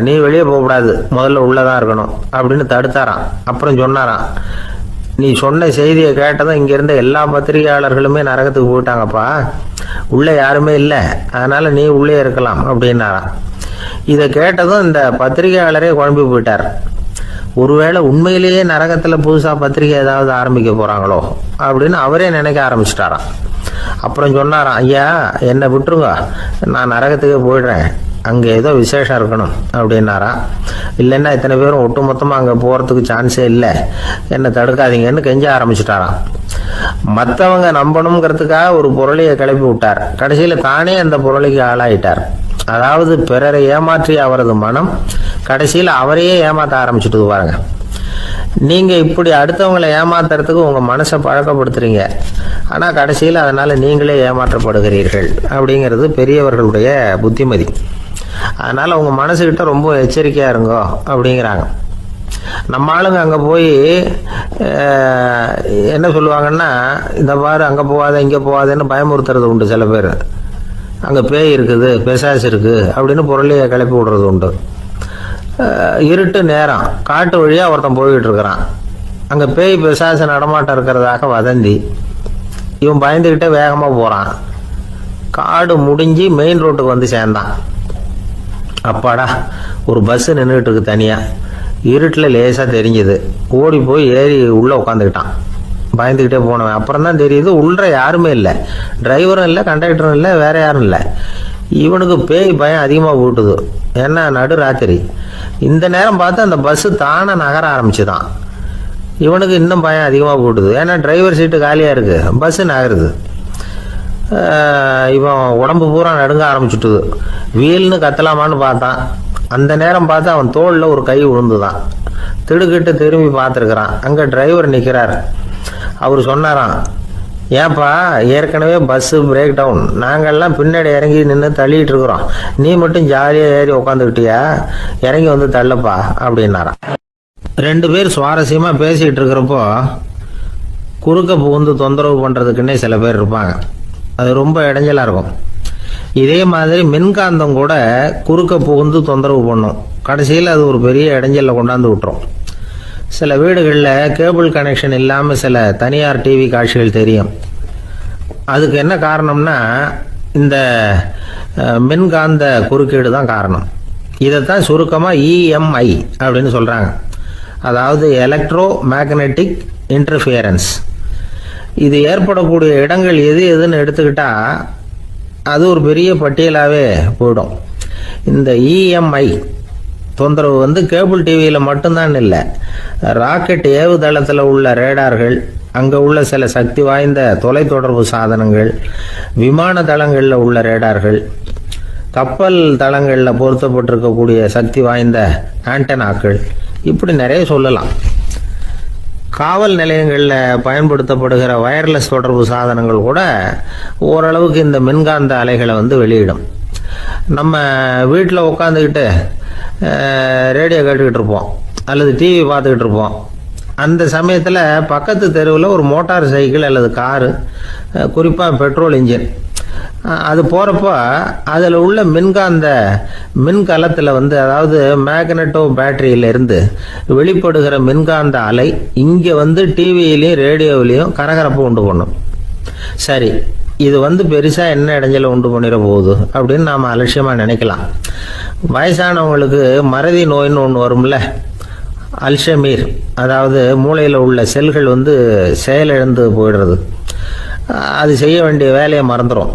நீ வெளியே போகக்கூடாது, முதல்ல உள்ளே தான் இருக்கணும் அப்படின்னு தடுத்தாராம். அப்புறம் சொன்னாராம், நீ சொன்ன செய்தியை கேட்டதும் இங்கே இருந்த எல்லா பத்திரிகையாளர்களுமே நரகத்துக்கு போயிட்டாங்கப்பா, உள்ளே யாருமே இல்லை, அதனால் நீ உள்ளே இருக்கலாம் அப்படின்னாராம். இதை கேட்டதும் இந்த பத்திரிகையாளரே குழம்பி போயிட்டார். ஒருவேளை உண்மையிலேயே நரகத்தில் புதுசாக பத்திரிகை ஏதாவது ஆரம்பிக்க போகிறாங்களோ அப்படின்னு அவரே நினைக்க ஆரம்பிச்சிட்டாராம். அப்புறம் சொன்னாராம், ஐயா என்னை விட்டுருங்க, நான் நரகத்துக்கே போயிடுறேன், அங்கே ஏதோ விசேஷம் இருக்கணும் அப்படின்னாராம். இல்லைன்னா இத்தனை பேரும் ஒட்டுமொத்தமாக அங்கே போகிறதுக்கு சான்ஸே இல்லை, என்னை தடுக்காதீங்கன்னு கெஞ்ச ஆரம்பிச்சிட்டாராம். மற்றவங்க நம்பணுங்கிறதுக்காக ஒரு பொருளையை கிளப்பி விட்டார். கடைசியில் தானே அந்த பொருளைக்கு ஆளாயிட்டார். அதாவது பிறரை ஏமாற்றிய அவரது மனம் கடைசியில் அவரையே ஏமாற்ற ஆரம்பிச்சுட்டு பாருங்க. நீங்கள் இப்படி அடுத்தவங்களை ஏமாத்துறதுக்கு உங்கள் மனசை பழக்கப்படுத்துறீங்க, ஆனால் கடைசியில் அதனால் நீங்களே ஏமாற்றப்படுகிறீர்கள் அப்படிங்கிறது பெரியவர்களுடைய புத்திமதி. அதனால் உங்கள் மனசுக்கிட்ட ரொம்ப எச்சரிக்கையாக இருங்கோ அப்படிங்கிறாங்க. நம்ம ஆளுங்க அங்கே போய் என்ன சொல்லுவாங்கன்னா, இந்த பாரு அங்கே போகாத இங்கே போகாதன்னு பயமுறுத்துறது உண்டு. சில பேர் அங்கே பேய் இருக்குது, பிசாசு இருக்குது அப்படின்னு பொருளையை கிளப்பி விடுறது உண்டு. இருட்டு நேரம் காட்டு வழியாக ஒருத்தன் போய்கிட்டு இருக்கிறான். அங்கே பேய் பிசாசு நடமாட்டம் இருக்கிறதாக வதந்தி. இவன் பயந்துக்கிட்டே வேகமாக போகிறான். காடு முடிஞ்சு மெயின் ரோட்டுக்கு வந்து சேர்ந்தான். அப்பாடா, ஒரு பஸ்ஸு நின்றுட்டு இருக்கு தனியாக. இருட்டில் லேசாக தெரிஞ்சுது. ஓடி போய் ஏறி உள்ளே உட்காந்துக்கிட்டான். பயந்துக்கிட்டே போனவன் அப்புறம் தான் தெரியுது உள்ள யாருமே இல்லை, டிரைவரும் இல்லை, கண்டக்டரும் இல்லை, வேற யாரும் இல்லை. இவனுக்கு பேய் பயம் அதிகமாக போட்டுது. ஏன்னா நடு ராத்திரி. இந்த நேரம் பார்த்து அந்த பஸ்ஸு தானே நகர ஆரம்பிச்சுதான். இவனுக்கு இன்னும் பயம் அதிகமாக போட்டுது. ஏன்னா டிரைவர் சீட்டு காலியாக இருக்குது, பஸ்ஸு நகருது. இவன் உடம்பு பூரா நடுங்க ஆரம்பிச்சுட்டுது. வீல்னு கத்தலாமான்னு பார்த்தான். அந்த நேரம் பார்த்து அவன் தோளில் ஒரு கை விழுந்துதான். திடுக்கிட்டு திரும்பி பார்த்துருக்குறான். அங்கே டிரைவர் நிற்கிறார். அவர் சொன்னாராம், ஏன்பா ஏற்கனவே பஸ்ஸு பிரேக் டவுன், நாங்கள்லாம் பின்னாடி இறங்கி நின்று தள்ளிட்டு இருக்கிறோம், நீ மட்டும் ஜாலியாக ஏறி உக்காந்துக்கிட்டியா, இறங்கி வந்து தள்ளப்பா அப்படின்னாராம். 2 பேர் சுவாரஸ்யமாக பேசிகிட்டு இருக்கிறப்போ குறுக்க புகுந்து தொந்தரவு பண்ணுறதுக்குன்னே சில பேர் இருப்பாங்க. அது ரொம்ப இடைஞ்சலாக இருக்கும். இதே மாதிரி மின்காந்தம் கூட குறுக்க புகுந்து தொந்தரவு பண்ணும். கடைசியில் அது ஒரு பெரிய இடைஞ்சலில் கொண்டாந்து விட்டுரும். சில வீடுகளில் கேபிள் கனெக்ஷன் இல்லாமல் சில தனியார் டிவி காட்சிகள் தெரியும். அதுக்கு என்ன காரணம்னா இந்த மின்காந்த குறுக்கீடு தான் காரணம். இதைத்தான் சுருக்கமாக இஎம்ஐ அப்படின்னு சொல்கிறாங்க. அதாவது எலக்ட்ரோ மேக்னெட்டிக் இன்டர்ஃபியரன்ஸ். இது ஏற்படக்கூடிய இடங்கள் எது எதுன்னு எடுத்துக்கிட்டா அது ஒரு பெரிய பட்டியலாகவே போயிடும். இந்த இஎம்ஐ தொந்தரவு வந்து கேபிள் டிவியில் மட்டும்தான் இல்லை, ராக்கெட் ஏவுதளத்தில் உள்ள ரேடார்கள், அங்கே உள்ள சில சக்தி வாய்ந்த தொலைத்தொடர்பு சாதனங்கள், விமான தளங்களில் உள்ள ரேடார்கள், கப்பல் தளங்களில் பொருத்தப்பட்டிருக்கக்கூடிய சக்தி வாய்ந்த ஆண்டனாக்கள், இப்படி நிறைய சொல்லலாம். காவல் நிலையங்களில் பயன்படுத்தப்படுகிற வயர்லெஸ் தொடர்பு சாதனங்கள் கூட ஓரளவுக்கு இந்த மின்காந்த அலைகளை வந்து வெளியிடும். நம்ம வீட்டில் உட்காந்துக்கிட்டு ரேடியோ கேட்டுக்கிட்டு இருப்போம் அல்லது டிவி பார்த்துக்கிட்டு இருப்போம். அந்த சமயத்தில் பக்கத்து தெருவில் ஒரு மோட்டார் சைக்கிள் அல்லது காரு, குறிப்பாக பெட்ரோல் இன்ஜின், அது போகிறப்போ அதில் உள்ள மின்கலத்தில் வந்து, அதாவது மேக்னட்டோ பேட்டரியிலிருந்து வெளிப்படுகிற மின்காந்த அலை இங்கே வந்து டிவியிலையும் ரேடியோவிலையும் கரகரப்பு உண்டு பண்ணும். சரி, இது வந்து பெருசாக என்ன இடைஞ்சலை உண்டு பண்ணிட போகுது அப்படின்னு நாம் அலட்சியமாக நினைக்கலாம். வயசானவங்களுக்கு மறதி நோயின்னு ஒன்று வரும்ல, அல்ஷமீர், அதாவது மூளையில் உள்ள செல்கள் வந்து செயலிழந்து போயிடுறது, அது செய்ய வேண்டிய வேலையை மறந்துடும்.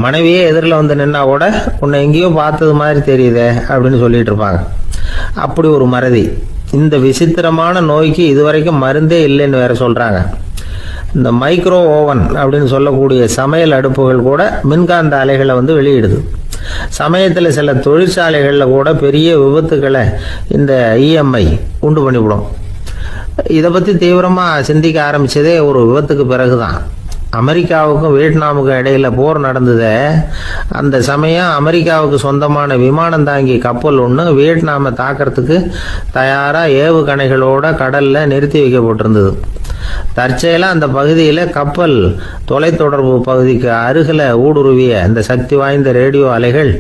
மனைவியே எதிரில் வந்து நின்னா கூட உன்னை எங்கேயோ பார்த்தது மாதிரி தெரியுதே அப்படின்னு சொல்லிட்டு இருப்பாங்க. அப்படி ஒரு மறதி. இந்த விசித்திரமான நோய்க்கு இதுவரைக்கும் மருந்தே இல்லைன்னு வேற சொல்றாங்க. இந்த மைக்ரோ ஓவன் அப்படின்னு சொல்லக்கூடிய சமையல் அடுப்புகள் கூட மின்காந்த அலைகளை வந்து வெளியிடுது. சமயத்தில் சில தொழிற்சாலைகளில் கூட பெரிய விபத்துக்களை இந்த இஎம்ஐ உண்டு பண்ணிவிடும். இதை பற்றி தீவிரமாக சிந்திக்க ஆரம்பித்ததே ஒரு விபத்துக்கு பிறகுதான். அமெரிக்காவுக்கும் வியட்நாமுக்கும் இடையில போர் நடந்தது. அந்த சமயம் அமெரிக்காவுக்கு சொந்தமான விமானம் தாங்கி கப்பல் ஒன்று வியட்நாமை தாக்கிறதுக்கு தயாராக ஏவுகணைகளோட கடலில் நிறுத்தி வைக்கப்பட்டிருந்தது. தற்செயலாக அந்த பகுதியில் கப்பல் தொலைத்தொடர்பு பகுதிக்கு அருகில் ஊடுருவிய அந்த சக்தி வாய்ந்த ரேடியோ அலைகள்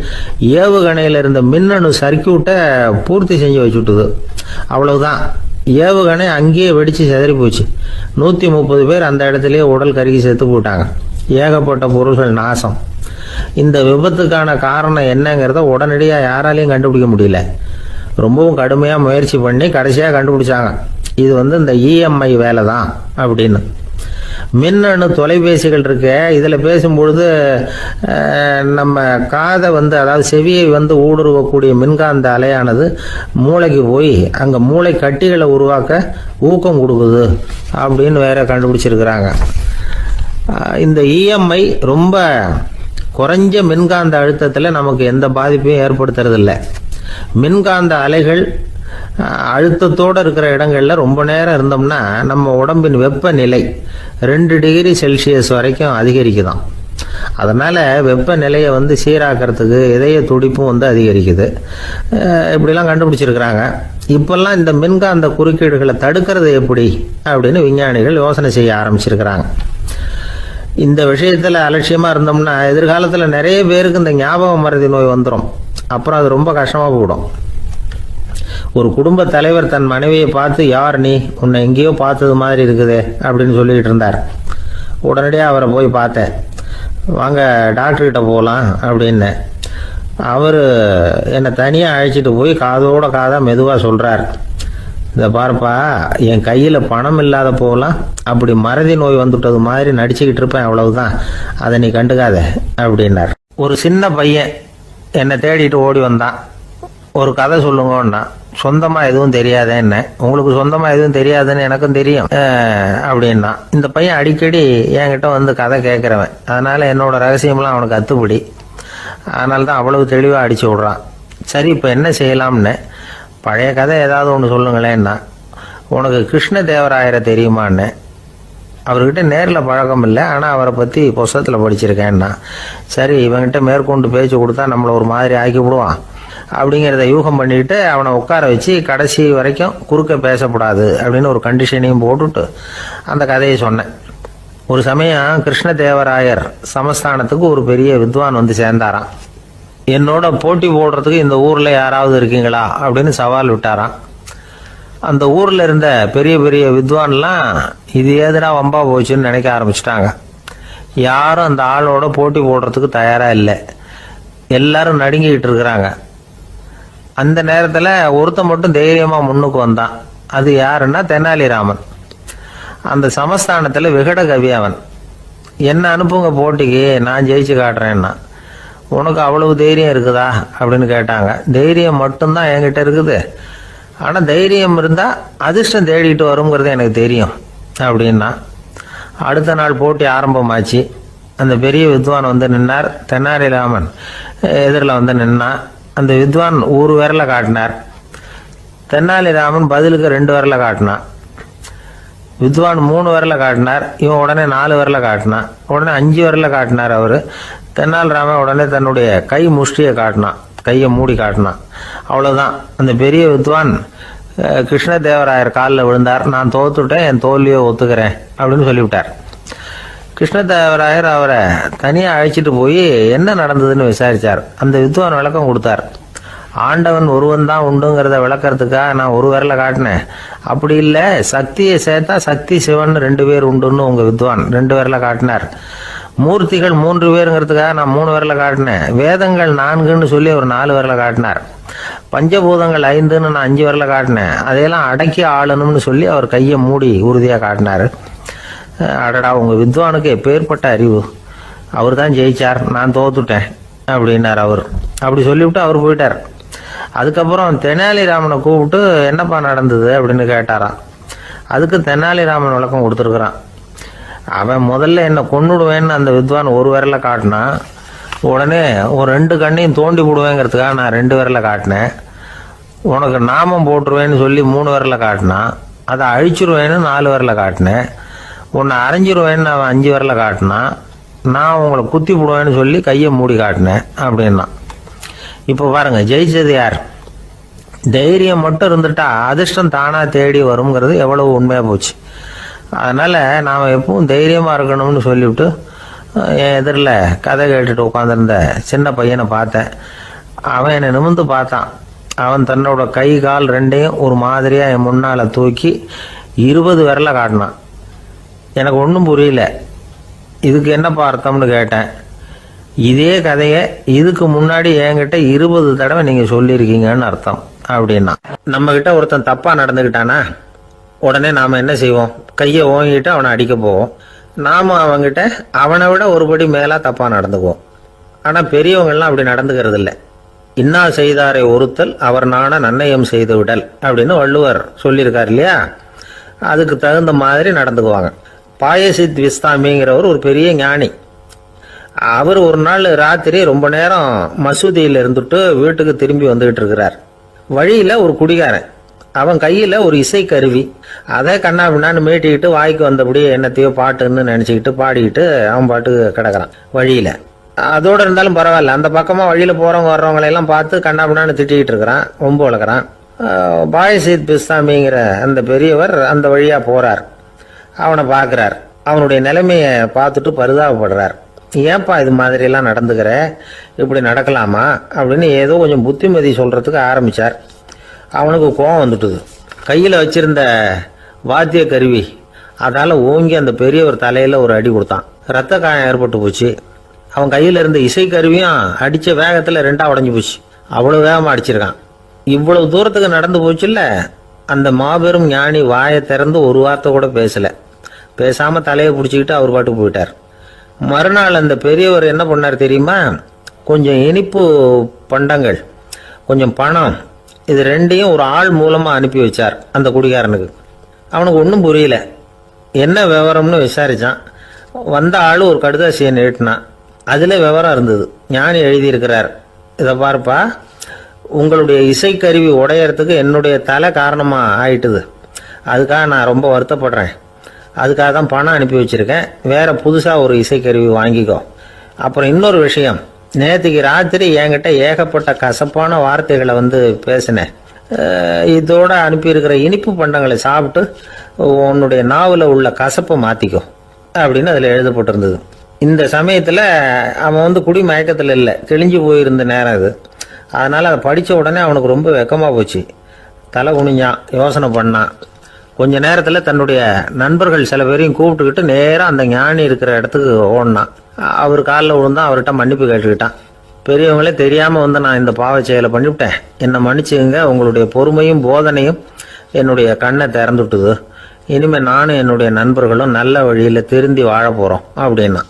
ஏவுகணையில் இருந்த மின்னணு சர்க்கியூட்டை பூர்த்தி செஞ்சு வச்சுட்டுது. அவ்வளவுதான், ஏவுகணை அங்கேயே வெடிச்சு செதறி போச்சு. 130 பேர் அந்த இடத்துலயே உடல் கருகி செத்து போட்டாங்க. ஏகப்பட்ட பொருள்கள் நாசம். இந்த விபத்துக்கான காரணம் என்னங்கிறத உடனடியாக யாராலையும் கண்டுபிடிக்க முடியல. ரொம்பவும் கடுமையாக முயற்சி பண்ணி கடைசியாக கண்டுபிடிச்சாங்க, இது வந்து இந்த இஎம்ஐ வேலை தான் அப்படின்னு. மின்னணு தொலைபேசிகள் இருக்கு, இதில் பேசும்பொழுது நம்ம காதை வந்து, அதாவது செவியை வந்து ஊடுருவக்கூடிய மின்காந்த அலையானது மூளைக்கு போய் அங்கே மூளை கட்டிகளை உருவாக்க ஊக்கம் கொடுக்குது அப்படின்னு வேற கண்டுபிடிச்சிருக்கிறாங்க. இந்த இஎம்ஐ ரொம்ப குறைஞ்ச மின்காந்த அழுத்தத்தில் நமக்கு எந்த பாதிப்பையும் ஏற்படுத்துறதில்லை. மின்காந்த அலைகள் அழுத்தத்தோடு இருக்கிற இடங்களில் ரொம்ப நேரம் இருந்தோம்னா நம்ம உடம்பின் வெப்பநிலை 2 டிகிரி செல்சியஸ் வரைக்கும் அதிகரிக்குதாம். அதனால் வெப்பநிலையை வந்து சீராக்கிறதுக்கு இதய துடிப்பும் வந்து அதிகரிக்குது. இப்படிலாம் கண்டுபிடிச்சிருக்கிறாங்க. இப்போல்லாம் இந்த மின்காந்த குறுக்கீடுகளை தடுக்கிறது எப்படி அப்படின்னு விஞ்ஞானிகள் யோசனை செய்ய ஆரம்பிச்சிருக்கிறாங்க. இந்த விஷயத்தில் அலட்சியமாக இருந்தோம்னா எதிர்காலத்தில் நிறைய பேருக்கு இந்த ஞாபக மறதி நோய் வந்துடும். அப்புறம் அது ரொம்ப கஷ்டமாக போயிடும். ஒரு குடும்ப தலைவர் தன் மனைவியை பார்த்து, யார் நீ, உன்னை எங்கேயோ பார்த்தது மாதிரி இருக்குதே அப்படின்னு சொல்லிட்டு இருந்தார். உடனடியாக அவரை போய் பார்த்தேன். வாங்க டாக்டர்கிட்ட போகலாம் அப்படின்னு. அவர் என்னை தனியாக அழைச்சிட்டு போய் காதோட காதாக மெதுவாக சொல்கிறார், இதை பாருப்பா, என் கையில் பணம் இல்லாத போகலாம் அப்படி மறதி நோய் வந்துவிட்டது மாதிரி நடிச்சுக்கிட்டு இருப்பேன், அவ்வளவுதான், அதை நீ கண்டுக்காத அப்படின்னார். ஒரு சின்ன பையன் என்னை தேடிட்டு ஓடி வந்தான். ஒரு கதை சொல்லுங்கன்னா, சொந்தமாக எதுவும் தெரியாதே என்ன, உங்களுக்கு சொந்தமாக எதுவும் தெரியாதுன்னு எனக்கும் தெரியும் அப்படின்னா. இந்த பையன் அடிக்கடி என்கிட்ட வந்து கதை கேட்குறவன், அதனால் என்னோட ரகசியம்லாம் அவனுக்கு அத்துப்படி. அதனால தான் அவ்வளவு தெளிவாக அடிச்சு விட்றான். சரி, இப்போ என்ன செய்யலாம்னு, பழைய கதை ஏதாவது ஒன்று சொல்லுங்களேன்னா. உனக்கு கிருஷ்ணதேவராயரை தெரியுமான்னு. அவர்கிட்ட நேரில் பழக்கம் இல்லை, ஆனால் அவரை பற்றி புஸ்தகத்தில் படிச்சிருக்கேன்னா. சரி, இவங்கிட்ட மேற்கொண்டு பேச்சு கொடுத்தா நம்மளை ஒரு மாதிரி ஆக்கி விடுவான் அப்படிங்கிறத யூகம் பண்ணிக்கிட்டு அவனை உட்கார வச்சு கடைசி வரைக்கும் குறுக்க பேசக்கூடாது அப்படின்னு ஒரு கண்டிஷனையும் போட்டுட்டு அந்த கதையை சொன்னேன். ஒரு சமயம் கிருஷ்ணதேவராயர் சமஸ்தானத்துக்கு ஒரு பெரிய வித்வான் வந்து சேர்ந்தாராம். என்னோட போட்டி போடுறதுக்கு இந்த ஊரில் யாராவது இருக்கீங்களா அப்படின்னு சவால் விட்டாராம். அந்த ஊரில் இருந்த பெரிய பெரிய வித்வான்லாம் இது ஏதுனா வம்பா போச்சுன்னு நினைக்க ஆரம்பிச்சிட்டாங்க. யாரும் அந்த ஆளோட போட்டி போடுறதுக்கு தயாராக இல்லை. எல்லாரும் நடுங்கிக்கிட்டு இருக்கிறாங்க. அந்த நேரத்தில் ஒருத்தன் மட்டும் தைரியமாக முன்னுக்கு வந்தான். அது யாருன்னா தெனாலிராமன். அந்த சமஸ்தானத்தில் விகட கவி அவன். என்ன அனுப்புங்க போட்டிக்கு, நான் ஜெயிச்சு காட்டுறேன்னா. உனக்கு அவ்வளவு தைரியம் இருக்குதா அப்படின்னு கேட்டாங்க. தைரியம் மட்டும்தான் என்கிட்ட இருக்குது, ஆனால் தைரியம் இருந்தால் அதிர்ஷ்டம் தேடிட்டு வருங்கிறது எனக்கு தெரியும் அப்படின்னா. அடுத்த நாள் போட்டி ஆரம்பமாச்சு. அந்த பெரிய வித்வான் வந்து நின்னார். தெனாலிராமன் எதிரில் வந்து நின்னான். அந்த வித்வான் ஒரு விரலை காட்டினார். தெனாலிராமன் பதிலுக்கு 2 விரலை காட்டினான். வித்வான் 3 விரலை காட்டினார். இவன் உடனே 4 விரலை காட்டினான். உடனே 5 விரலை காட்டினார் அவர். தெனாலிராமன் உடனே தன்னுடைய கை முஷ்டியை காட்டினான், கையை மூடி காட்டினான். அவ்வளோதான். அந்த பெரிய வித்வான் கிருஷ்ணதேவராயர் காலில் விழுந்தார். நான் தோத்துட்டேன், என் தோல்வியை ஒத்துக்கிறேன் அப்படின்னு சொல்லிவிட்டார். கிருஷ்ணதேவராயர் அவரை தனியாக அழைச்சிட்டு போய் என்ன நடந்ததுன்னு விசாரித்தார். அந்த வித்வான் விளக்கம் கொடுத்தார். ஆண்டவன் ஒருவன் தான் உண்டுங்கிறத விளக்கறதுக்காக நான் ஒரு விரலை காட்டினேன். அப்படி இல்லை, சக்தியை சேர்த்தா சக்தி சிவன் 2 பேர் உண்டுன்னு உங்கள் வித்வான் 2 விரலை காட்டினார். மூர்த்திகள் 3 பேருங்கிறதுக்காக நான் 3 விரலை காட்டினேன். வேதங்கள் 4ன்னு சொல்லி அவர் 4 விரலை காட்டினார். பஞ்சபூதங்கள் 5ன்னு நான் 5 விரலை காட்டினேன். அதையெல்லாம் அடக்கி ஆளணும்னு சொல்லி அவர் கையை மூடி உறுதியாக காட்டினார். அடடா, உங்கள் வித்வானுக்கு எப்பேற்பட்ட அறிவு! அவர் தான் ஜெயிச்சார், நான் தோத்துட்டேன் அப்படின்னார் அவர். அப்படி சொல்லிவிட்டு அவர் போயிட்டார். அதுக்கப்புறம் தெனாலிராமனை கூப்பிட்டு என்னப்பா நடந்தது அப்படின்னு கேட்டாராம். அதுக்கு தெனாலிராமன் விளக்கம் கொடுத்துருக்குறான். அவன் முதல்ல என்னை கொன்னுடுவேன்னு அந்த வித்வான் ஒரு விரலை காட்டினான். உடனே ஒரு 2 கண்ணையும் தோண்டி போடுவேங்கிறதுக்காக நான் 2 விரலை காட்டினேன். உனக்கு நாமம் போட்டுருவேன்னு சொல்லி 3 விரலை காட்டினான். அதை அழிச்சிருவேன்னு 4 விரலை காட்டினேன். உன்னை அரைஞ்சிருவேன்னு அவன் 5 விரலை காட்டினான். நான் உங்களை குத்தி போடுவேன்னு சொல்லி கையை மூடி காட்டினேன் அப்படின்னா. இப்போ பாருங்க, ஜெயிச்சது யார்? தைரியம் மட்டும் இருந்துட்டா அதிர்ஷ்டம் தானாக தேடி வருங்கிறது எவ்வளவு உண்மையாக போச்சு. அதனால் நாம் எப்பவும் தைரியமாக இருக்கணும்னு சொல்லிவிட்டு என் எதிரில் கதை கேட்டுட்டு உட்காந்துருந்த சின்ன பையனை பார்த்தேன். அவன் என்னை நிமிர்ந்து பார்த்தான். அவன் தன்னோட கை கால் 2ஐயும் ஒரு மாதிரியாக என் முன்னால் தூக்கி 20 விரலை காட்டினான். எனக்கு ஒன்றும் புரியல. இதுக்கு என்னப்பா அர்த்தம்னு கேட்டேன். இதே கதையை இதுக்கு முன்னாடி என்கிட்ட 20 தடவை நீங்கள் சொல்லியிருக்கீங்கன்னு அர்த்தம் அப்படின்னா. நம்மக்கிட்ட ஒருத்தன் தப்பாக நடந்துக்கிட்டானா உடனே நாம் என்ன செய்வோம்? கையை ஓங்கிட்டு அவனை அடிக்க போவோம். நாம் அவங்ககிட்ட அவனை விட ஒருபடி மேலாக தப்பாக நடந்துக்குவோம். ஆனால் பெரியவங்கள்லாம் அப்படி நடந்துக்கிறது இல்லை. இன்னா செய்தாரை ஒருத்தல் அவர் நாண நன்னயம் செய்து விடல் அப்படின்னு வள்ளுவர் சொல்லியிருக்கார் இல்லையா? அதுக்கு தகுந்த மாதிரி நடந்துக்குவாங்க. பாயசித் விஸ்தாமிங்கிறவர் ஒரு பெரிய ஞானி. அவர் ஒரு நாள் ராத்திரி ரொம்ப நேரம் மசூதியில் இருந்துட்டு வீட்டுக்கு திரும்பி வந்துகிட்டு இருக்கிறார். வழியில் ஒரு குடிகாரன், அவன் கையில் ஒரு இசைக்கருவி, அதை கண்ணா பின்னான்னு மீட்டிக்கிட்டு வாய்க்கு வந்தபடி என்னத்தையோ பாட்டுன்னு நினச்சிக்கிட்டு பாடிக்கிட்டு அவன் பாட்டுக்கு கிடக்கிறான் வழியில். அதோடு இருந்தாலும் பரவாயில்ல, அந்த பக்கமாக வழியில் போகிறவங்க வர்றவங்களையெல்லாம் பார்த்து கண்ணா பின்னான்னு திட்டிக்கிட்டு இருக்கிறான், ரொம்ப வளர்க்குறான். பாயசித் பிஸ்தாமிங்கிற அந்த பெரியவர் அந்த வழியாக போகிறார். அவனை பார்க்குறார். அவனுடைய நிலைமையை பார்த்துட்டு பரிதாபப்படுறார். ஏன்பா இது மாதிரிலாம் நடந்துக்கிற, இப்படி நடக்கலாமா அப்படின்னு ஏதோ கொஞ்சம் புத்திமதி சொல்கிறதுக்கு ஆரம்பித்தார். அவனுக்கு கோபம் வந்துட்டுது. கையில் வச்சிருந்த வாத்திய கருவி அதால் ஓங்கி அந்த பெரியவர் தலையில் ஒரு அடி கொடுத்தான். ரத்த காயம் ஏற்பட்டு போச்சு. அவன் கையில் இருந்த இசைக்கருவியும் அடித்த வேகத்தில் 2ஆக உடஞ்சி போச்சு. அவ்வளோ வேகமாக அடிச்சிருக்கான். இவ்வளவு தூரத்துக்கு நடந்து போச்சுல்ல. அந்த மாபெரும் ஞானி வாயை திறந்து ஒரு வார்த்தை கூட பேசலை. பேசாமல் தலையை பிடிச்சிக்கிட்டு அவர் பாட்டுக்கு போயிட்டார். மறுநாள் அந்த பெரியவர் என்ன பண்ணார் தெரியுமா? கொஞ்சம் இனிப்பு பண்டங்கள், கொஞ்சம் பணம், இது 2ஐயும் ஒரு ஆள் மூலமாக அனுப்பி வச்சார் அந்த குடிகாரனுக்கு. அவனுக்கு ஒன்றும் புரியல. என்ன விவரம்னு விசாரித்தான். வந்த ஆள் ஒரு கடுதாசியை நீட்டினான். அதில் விவரம் இருந்தது. ஞானி எழுதியிருக்கிறார், இதை பார்ப்பா, உங்களுடைய இசைக்கருவி உடையறதுக்கு என்னுடைய தலை காரணமாக ஆயிட்டுது. அதுக்காக நான் ரொம்ப வருத்தப்படுறேன். அதுக்காக தான் பணம் அனுப்பி வச்சுருக்கேன். வேறு புதுசாக ஒரு இசைக்கருவி வாங்கிக்கோ. அப்புறம் இன்னொரு விஷயம், நேற்றுக்கு ராத்திரி என்கிட்ட ஏகப்பட்ட கசப்பான வார்த்தைகளை வந்து பேசினேன். இதோட அனுப்பியிருக்கிற இனிப்பு பண்டங்களை சாப்பிட்டு உன்னுடைய நாவில் உள்ள கசப்பை மாற்றிக்கோ அப்படின்னு அதில் எழுதப்பட்டிருந்தது. இந்த சமயத்தில் அவன் வந்து குடி மயக்கத்தில் இல்லை, தெளிஞ்சு போயிருந்த நேரம் அது. அதனால் அதை படித்த உடனே அவனுக்கு ரொம்ப வெக்கமாக போச்சு. தலை குனிஞ்சான், யோசனை பண்ணான். கொஞ்ச நேரத்தில் தன்னுடைய நண்பர்கள் சில பேரையும் கூப்பிட்டுக்கிட்டு நேராக அந்த ஞானி இருக்கிற இடத்துக்கு ஓடினான். அவர் காலில் விழுந்தான். அவர்கிட்ட மன்னிப்பு கேட்டுக்கிட்டான். பெரியவங்களே தெரியாமல் வந்து நான் இந்த பாவச் செயலை பண்ணிவிட்டேன், என்னை மன்னிச்சுங்க. உங்களுடைய பொறுமையும் போதனையும் என்னுடைய கண்ணை திறந்துட்டுது. இனிமேல் நானும் என்னுடைய நண்பர்களும் நல்ல வழியில் திருந்தி வாழ போகிறோம் அப்படின்னா.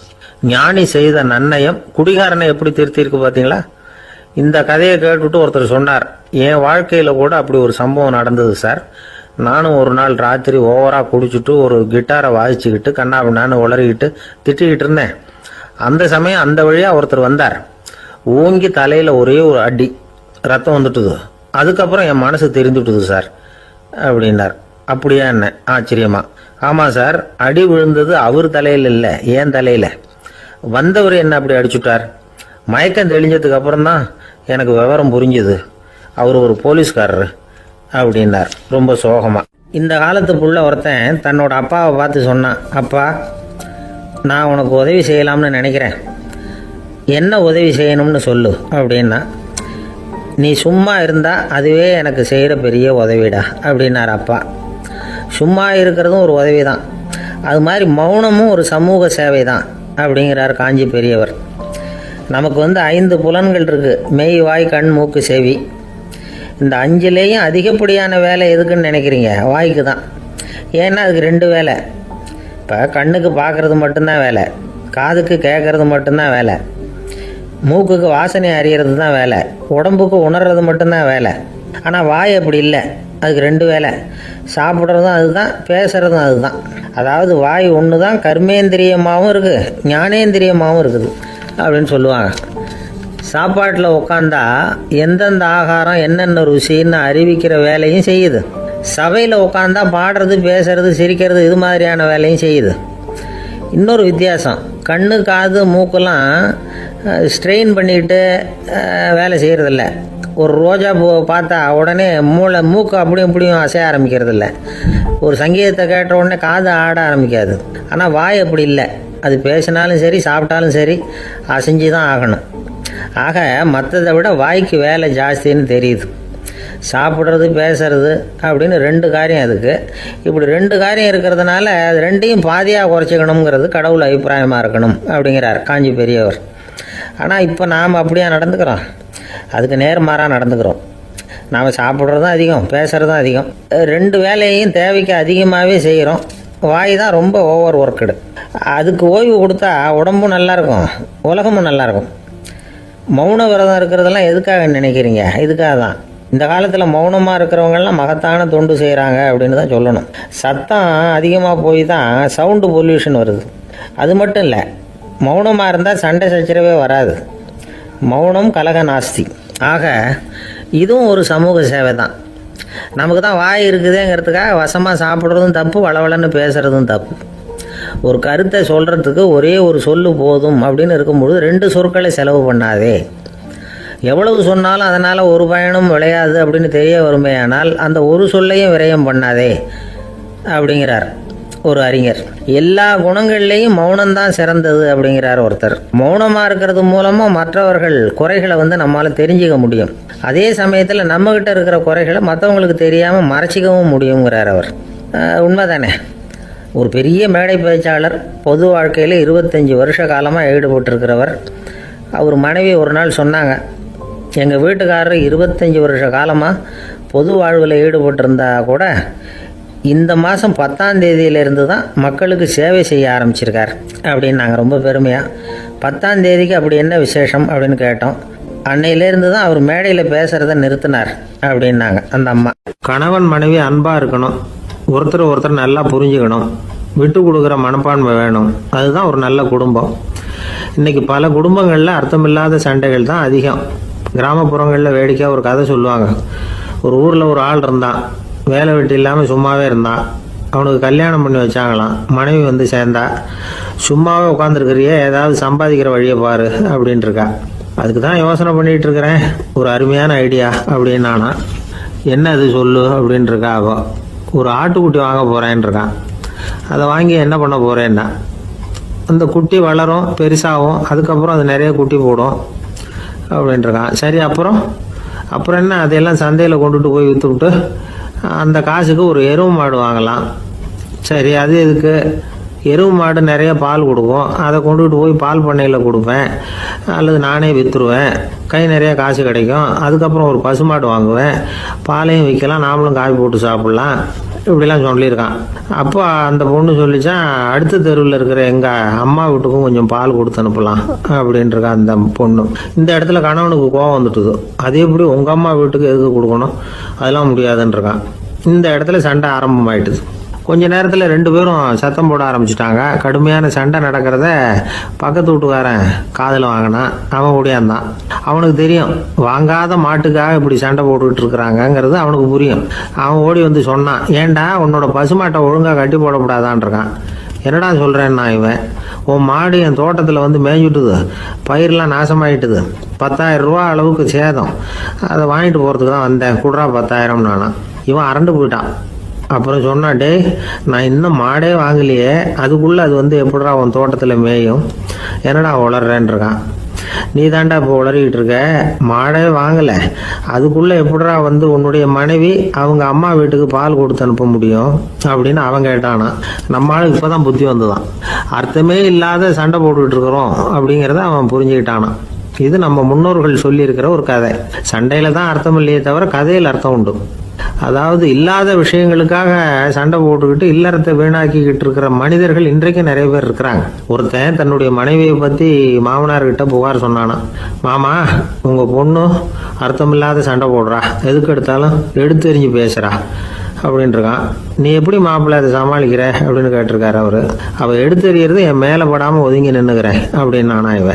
ஞானி செய்த நன்னயம் குடிகாரனை எப்படி திருத்திருக்கு பார்த்தீங்களா? இந்த கதையை கேட்டுவிட்டு ஒருத்தர் சொன்னார், என் வாழ்க்கையில் கூட அப்படி ஒரு சம்பவம் நடந்தது சார். நானும் ஒரு நாள் ராத்திரி ஓவராக குடிச்சிட்டு ஒரு கிட்டாரை வாசிச்சுக்கிட்டு கண்ணாபின்னான்னு உளறிக்கிட்டு திட்டிக்கிட்டு இருந்தேன். அந்த சமயம் அந்த வழியாக ஒருத்தர் வந்தார். ஓங்கி தலையில் ஒரே ஒரு அடி, ரத்தம் வந்துட்டுது. அதுக்கப்புறம் என் மனசு தெரிந்துட்டுது சார் அப்படின்னார். அப்படியா என்ன ஆச்சரியமா? ஆமாம் சார், அடி விழுந்தது அவர் தலையில் இல்லை, ஏன் தலையில். வந்தவர் என்ன அப்படி அடிச்சுட்டார். மயக்கம் தெளிஞ்சதுக்கு அப்புறம் தான் எனக்கு விவரம் புரிஞ்சுது, அவர் ஒரு போலீஸ்காரர் அப்படின்னார் ரொம்ப சோகமா. இந்த காலத்து புள்ள ஒருத்தன் தன்னோட அப்பாவை பார்த்து சொன்னான், அப்பா நான் உனக்கு உதவி செய்யலாம்னு நினைக்கிறேன், என்ன உதவி செய்யணும்னு சொல்லு அப்படின்னா. நீ சும்மா இருந்தால் அதுவே எனக்கு செய்கிற பெரிய உதவிடா அப்படின்னார் அப்பா. சும்மா இருக்கிறதும் ஒரு உதவி தான், அது மாதிரி மௌனமும் ஒரு சமூக சேவை தான் அப்படிங்கிறார் காஞ்சி பெரியவர். நமக்கு 5 புலன்கள் இருக்குது, மெய் வாய் கண் மூக்கு செவி. இந்த 5லேயும் அதிகப்படியான வேலை எதுக்குன்னு நினைக்கிறீங்க? வாய்க்கு தான். ஏன்னா அதுக்கு 2 வேலை. இப்போ கண்ணுக்கு பார்க்குறது மட்டும்தான் வேலை, காதுக்கு கேட்குறது மட்டும்தான் வேலை, மூக்குக்கு வாசனை அறியறது தான் வேலை, உடம்புக்கு உணர்றது மட்டும்தான் வேலை. ஆனால் வாய் அப்படி இல்லை, அதுக்கு 2 வேலை. சாப்பிட்றதும் அதுதான், பேசுகிறதும் அதுதான். அதாவது வாய் ஒன்று தான் கர்மேந்திரியமாகவும் இருக்குது, ஞானேந்திரியமாகவும் இருக்குது அப்படின்னு சொல்லுவாங்க. சாப்பாட்டில் உட்காந்தா எந்தெந்த ஆகாரம் என்னென்ன ருசின்னு அறிவிக்கிற வேலையும் செய்யுது. சபையில் உட்காந்தா பாடுறது, பேசுறது, சிரிக்கிறது, இது மாதிரியான வேலையும் செய்யுது. இன்னொரு வித்தியாசம், கண்ணு காது மூக்கெல்லாம் ஸ்ட்ரெயின் பண்ணிக்கிட்டு வேலை செய்கிறதில்ல. ஒரு ரோஜா பூ பார்த்தா உடனே மூக்கு அப்படியும் இப்படியும் அசைய ஆரம்பிக்கிறதில்ல. ஒரு சங்கீதத்தை கேட்ட உடனே காது ஆட ஆரம்பிக்காது. ஆனால் வாய் அப்படி இல்லை, அது பேசினாலும் சரி சாப்பிட்டாலும் சரி அசைஞ்சு தான் ஆகணும். ஆக மற்றதை விட வாய்க்கு வேலை ஜாஸ்தின்னு தெரியுது. சாப்பிட்றது பேசுறது அப்படின்னு 2 காரியம் அதுக்கு. இப்படி 2 காரியம் இருக்கிறதுனால அது 2ஐயும் பாதியாக குறைச்சிக்கணுங்கிறது கடவுள் அபிப்பிராயமாக இருக்கணும் அப்படிங்கிறார் காஞ்சி பெரியவர். ஆனால் இப்போ நாம் அப்படியா நடந்துக்கிறோம்? அதுக்கு நேர்மாறாக நடந்துக்கிறோம். நாம் சாப்பிட்றதும் அதிகம், பேசுகிறதும் அதிகம். 2 வேலையையும் தேவைக்கு அதிகமாகவே செய்கிறோம். வாய் தான் ரொம்ப ஓவர் ஒர்க்குடு. அதுக்கு ஓய்வு கொடுத்தா உடம்பும் நல்லாயிருக்கும், உலகமும் நல்லாயிருக்கும். மௌன விரதம் இருக்கிறதெல்லாம் எதுக்காக நினைக்கிறீங்க? இதுக்காக தான். இந்த காலத்தில் மௌனமாக இருக்கிறவங்கெல்லாம் மகத்தான தொண்டு செய்கிறாங்க அப்படின்னு தான் சொல்லணும். சத்தம் அதிகமாக போய் தான் சவுண்டு பொல்யூஷன் வருது. அது மட்டும் இல்லை, மௌனமாக இருந்தால் சண்டை சச்சரவே வராது. மௌனம் கலக நாஸ்தி. ஆக இதுவும் ஒரு சமூக சேவை தான். நமக்கு தான் வாய் இருக்குதுங்கிறதுக்காக வசமாக சாப்பிட்றதும் தப்பு, வளவளன்னு பேசுகிறதும் தப்பு. ஒரு கருத்தை சொல்கிறதுக்கு ஒரே ஒரு சொல்லு போதும் அப்படின்னு இருக்கும்பொழுது 2 சொற்களை செலவு பண்ணாதே. எவ்வளவு சொன்னாலும் அதனால் ஒரு பயனும் விளையாது அப்படின்னு தெரிய வருமேயானால் அந்த ஒரு சொல்லையும் விரயம் பண்ணாதே அப்படிங்கிறார் ஒரு அறிஞர். எல்லா குணங்கள்லேயும் மௌனம்தான் சிறந்தது அப்படிங்கிறார் ஒருத்தர். மௌனமாக இருக்கிறது மூலமாக மற்றவர்கள் குறைகளை நம்மளால் தெரிஞ்சிக்க முடியும். அதே சமயத்தில் நம்மக்கிட்ட இருக்கிற குறைகளை மற்றவங்களுக்கு தெரியாமல் மறைச்சிக்கவும் முடியுங்கிறார் அவர். உண்மைதானே? ஒரு பெரிய மேடை பேச்சாளர், பொது வாழ்க்கையில் 25 வருஷ காலமாக ஈடுபட்டிருக்கிறவர். அவர் மனைவி ஒரு நாள் சொன்னாங்க, எங்கள் வீட்டுக்காரர் 25 வருஷ காலமாக பொது வாழ்வில் ஈடுபட்டிருந்தா கூட இந்த மாதம் 10ஆம் தேதியிலேருந்து தான் மக்களுக்கு சேவை செய்ய ஆரம்பிச்சிருக்கார் அப்படின்னு நாங்கள் ரொம்ப பெருமையாக. 10ஆம் தேதிக்கு அப்படி என்ன விசேஷம் அப்படின்னு கேட்டோம். அன்னையிலேருந்து தான் அவர் மேடையில் பேசுகிறத நிறுத்தினார் அப்படின்னாங்க அந்த அம்மா. கணவன் மனைவி அன்பாக இருக்கணும், ஒருத்தர் நல்லா புரிஞ்சுக்கணும், விட்டு கொடுக்குற மனப்பான்மை வேணும். அதுதான் ஒரு நல்ல குடும்பம். இன்றைக்கி பல குடும்பங்களில் அர்த்தமில்லாத சண்டைகள் தான் அதிகம். கிராமப்புறங்களில் வேடிக்கையாக ஒரு கதை சொல்லுவாங்க. ஒரு ஊரில் ஒரு ஆள் இருந்தான், வேலை வெட்டி இல்லாமல் சும்மாவே இருந்தான். அவனுக்கு கல்யாணம் பண்ணி வச்சாங்களாம். மனைவி சேர்ந்தா, சும்மாவே உட்காந்துருக்கிறியே, ஏதாவது சம்பாதிக்கிற வழியை பாரு அப்படின்ட்டு இருக்கா. அதுக்கு தான் யோசனை பண்ணிகிட்டு இருக்கிறேன், ஒரு அருமையான ஐடியா அப்படின்னு நானா. என்ன அது சொல்லு அப்படின்ட்டுருக்கா. ஆகும், ஒரு ஆட்டுக்குட்டி வாங்க போகிறேன்னு இருக்கான். அதை வாங்கி என்ன பண்ண போகிறேன்னா, அந்த குட்டி வளரும், பெருசாகும், அதுக்கப்புறம் அது நிறைய குட்டி போடும் அப்படின்ட்டுருக்கான். சரி, அப்புறம் என்ன, அதையெல்லாம் சந்தையில் கொண்டுட்டு போய் விற்றுவிட்டு அந்த காசுக்கு ஒரு எருவு மாடு வாங்கலாம். சரி, அது எதுக்கு? எருவு மாடு நிறைய பால் கொடுக்கும், அதை கொண்டுகிட்டு போய் பால் பண்ணையில் கொடுப்பேன், அல்லது நானே விற்றுருவேன், கை நிறைய காசு கிடைக்கும். அதுக்கப்புறம் ஒரு பசுமாடு வாங்குவேன், பாலையும் விற்கலாம், நாமளும் காய் போட்டு சாப்பிட்லாம், இப்படிலாம் சொல்லியிருக்கான். அப்போ அந்த பொண்ணு சொல்லிச்சான், அடுத்த தெருவில் இருக்கிற எங்கள் அம்மா வீட்டுக்கும் கொஞ்சம் பால் கொடுத்து அனுப்பலாம் அப்படின்ட்டுருக்கா அந்த பொண்ணு. இந்த இடத்துல கணவனுக்கு கோவம் வந்துட்டுது. அது எப்படி உங்கள் அம்மா வீட்டுக்கு எதுக்கு கொடுக்கணும், அதெல்லாம் முடியாதுன்றிருக்கான். இந்த இடத்துல சண்டை ஆரம்பமாயிட்டுது. கொஞ்ச நேரத்தில் 2 பேரும் சத்தம் போட ஆரம்பிச்சிட்டாங்க. கடுமையான சண்டை நடக்கிறத பக்கத்து வீட்டுக்காரன் காதில் வாங்கினான். அவன் ஓடியாந்தான். அவனுக்கு தெரியும், வாங்காத மாட்டுக்காக இப்படி சண்டை போட்டுக்கிட்டு இருக்கிறாங்கங்கிறது அவனுக்கு புரியும். அவன் ஓடி வந்து சொன்னான், ஏண்டா உன்னோட பசுமாட்டை ஒழுங்காக கட்டி போடக்கூடாதான்ருக்கான். என்னடா சொல்கிறேன்னா இவன், உன் மாடு என் தோட்டத்தில் வந்து மேய்ஞ்சுட்டுது, பயிரெலாம் நாசமாயிட்டுது, 10,000 ரூபா அளவுக்கு சேதம், அதை வாங்கிட்டு போகிறதுக்கு தான் வந்தேன், குடுறா 10,000 நானா. இவன் அரண்டு போயிட்டான். அப்புறம் சொன்னா, டே நான் இன்னும் மாடே வாங்கலையே, அதுக்குள்ளே அது வந்து எப்படிடா உன் தோட்டத்தில் மேயும், என்னடா உளறேன்ருக்கான். நீ தாண்டா இப்போ உளறிக்கிட்டு இருக்க, மாடே வாங்கலை, அதுக்குள்ளே எப்படிடா வந்து உன்னுடைய மனைவி அவங்க அம்மா வீட்டுக்கு பால் கொடுத்து அனுப்ப முடியும் அப்படின்னு அவன் கேட்டானா. நம்ம ஆளுக்கு இப்போ தான் புத்தி வந்துதான். அர்த்தமே இல்லாத சண்டை போட்டுக்கிட்டு இருக்கிறோம் அப்படிங்கிறத அவன் புரிஞ்சுக்கிட்டானா. இது நம்ம முன்னோர்கள் சொல்லியிருக்கிற ஒரு கதை. சண்டையில் தான் அர்த்தம் இல்லையே தவிர கதையில் அர்த்தம் உண்டு. அதாவது இல்லாத விஷயங்களுக்காக சண்டை போட்டுக்கிட்டு இல்லறத்தை வீணாக்கிக்கிட்டு இருக்கிற மனிதர்கள் இன்றைக்கு நிறைய பேர் இருக்கிறாங்க. ஒருத்தன் தன்னுடைய மனைவியை பற்றி மாமனார்கிட்ட புகார் சொன்னானா, மாமா உங்கள் பொண்ணு அர்த்தமில்லாத சண்டை போடுறா, எதுக்கு எடுத்தாலும் எடுத்தெறிஞ்சு பேசுகிறா அப்படின்ட்டுருக்கான். நீ எப்படி மாப்பிள்ளை அதை சமாளிக்கிற அப்படின்னு கேட்டிருக்காரு அவரு. அவள் எடுத்தெறியறது என் மேலே படாமல் ஒதுங்கி நின்றுக்கிறேன் அப்படின்னு நானா இவன்.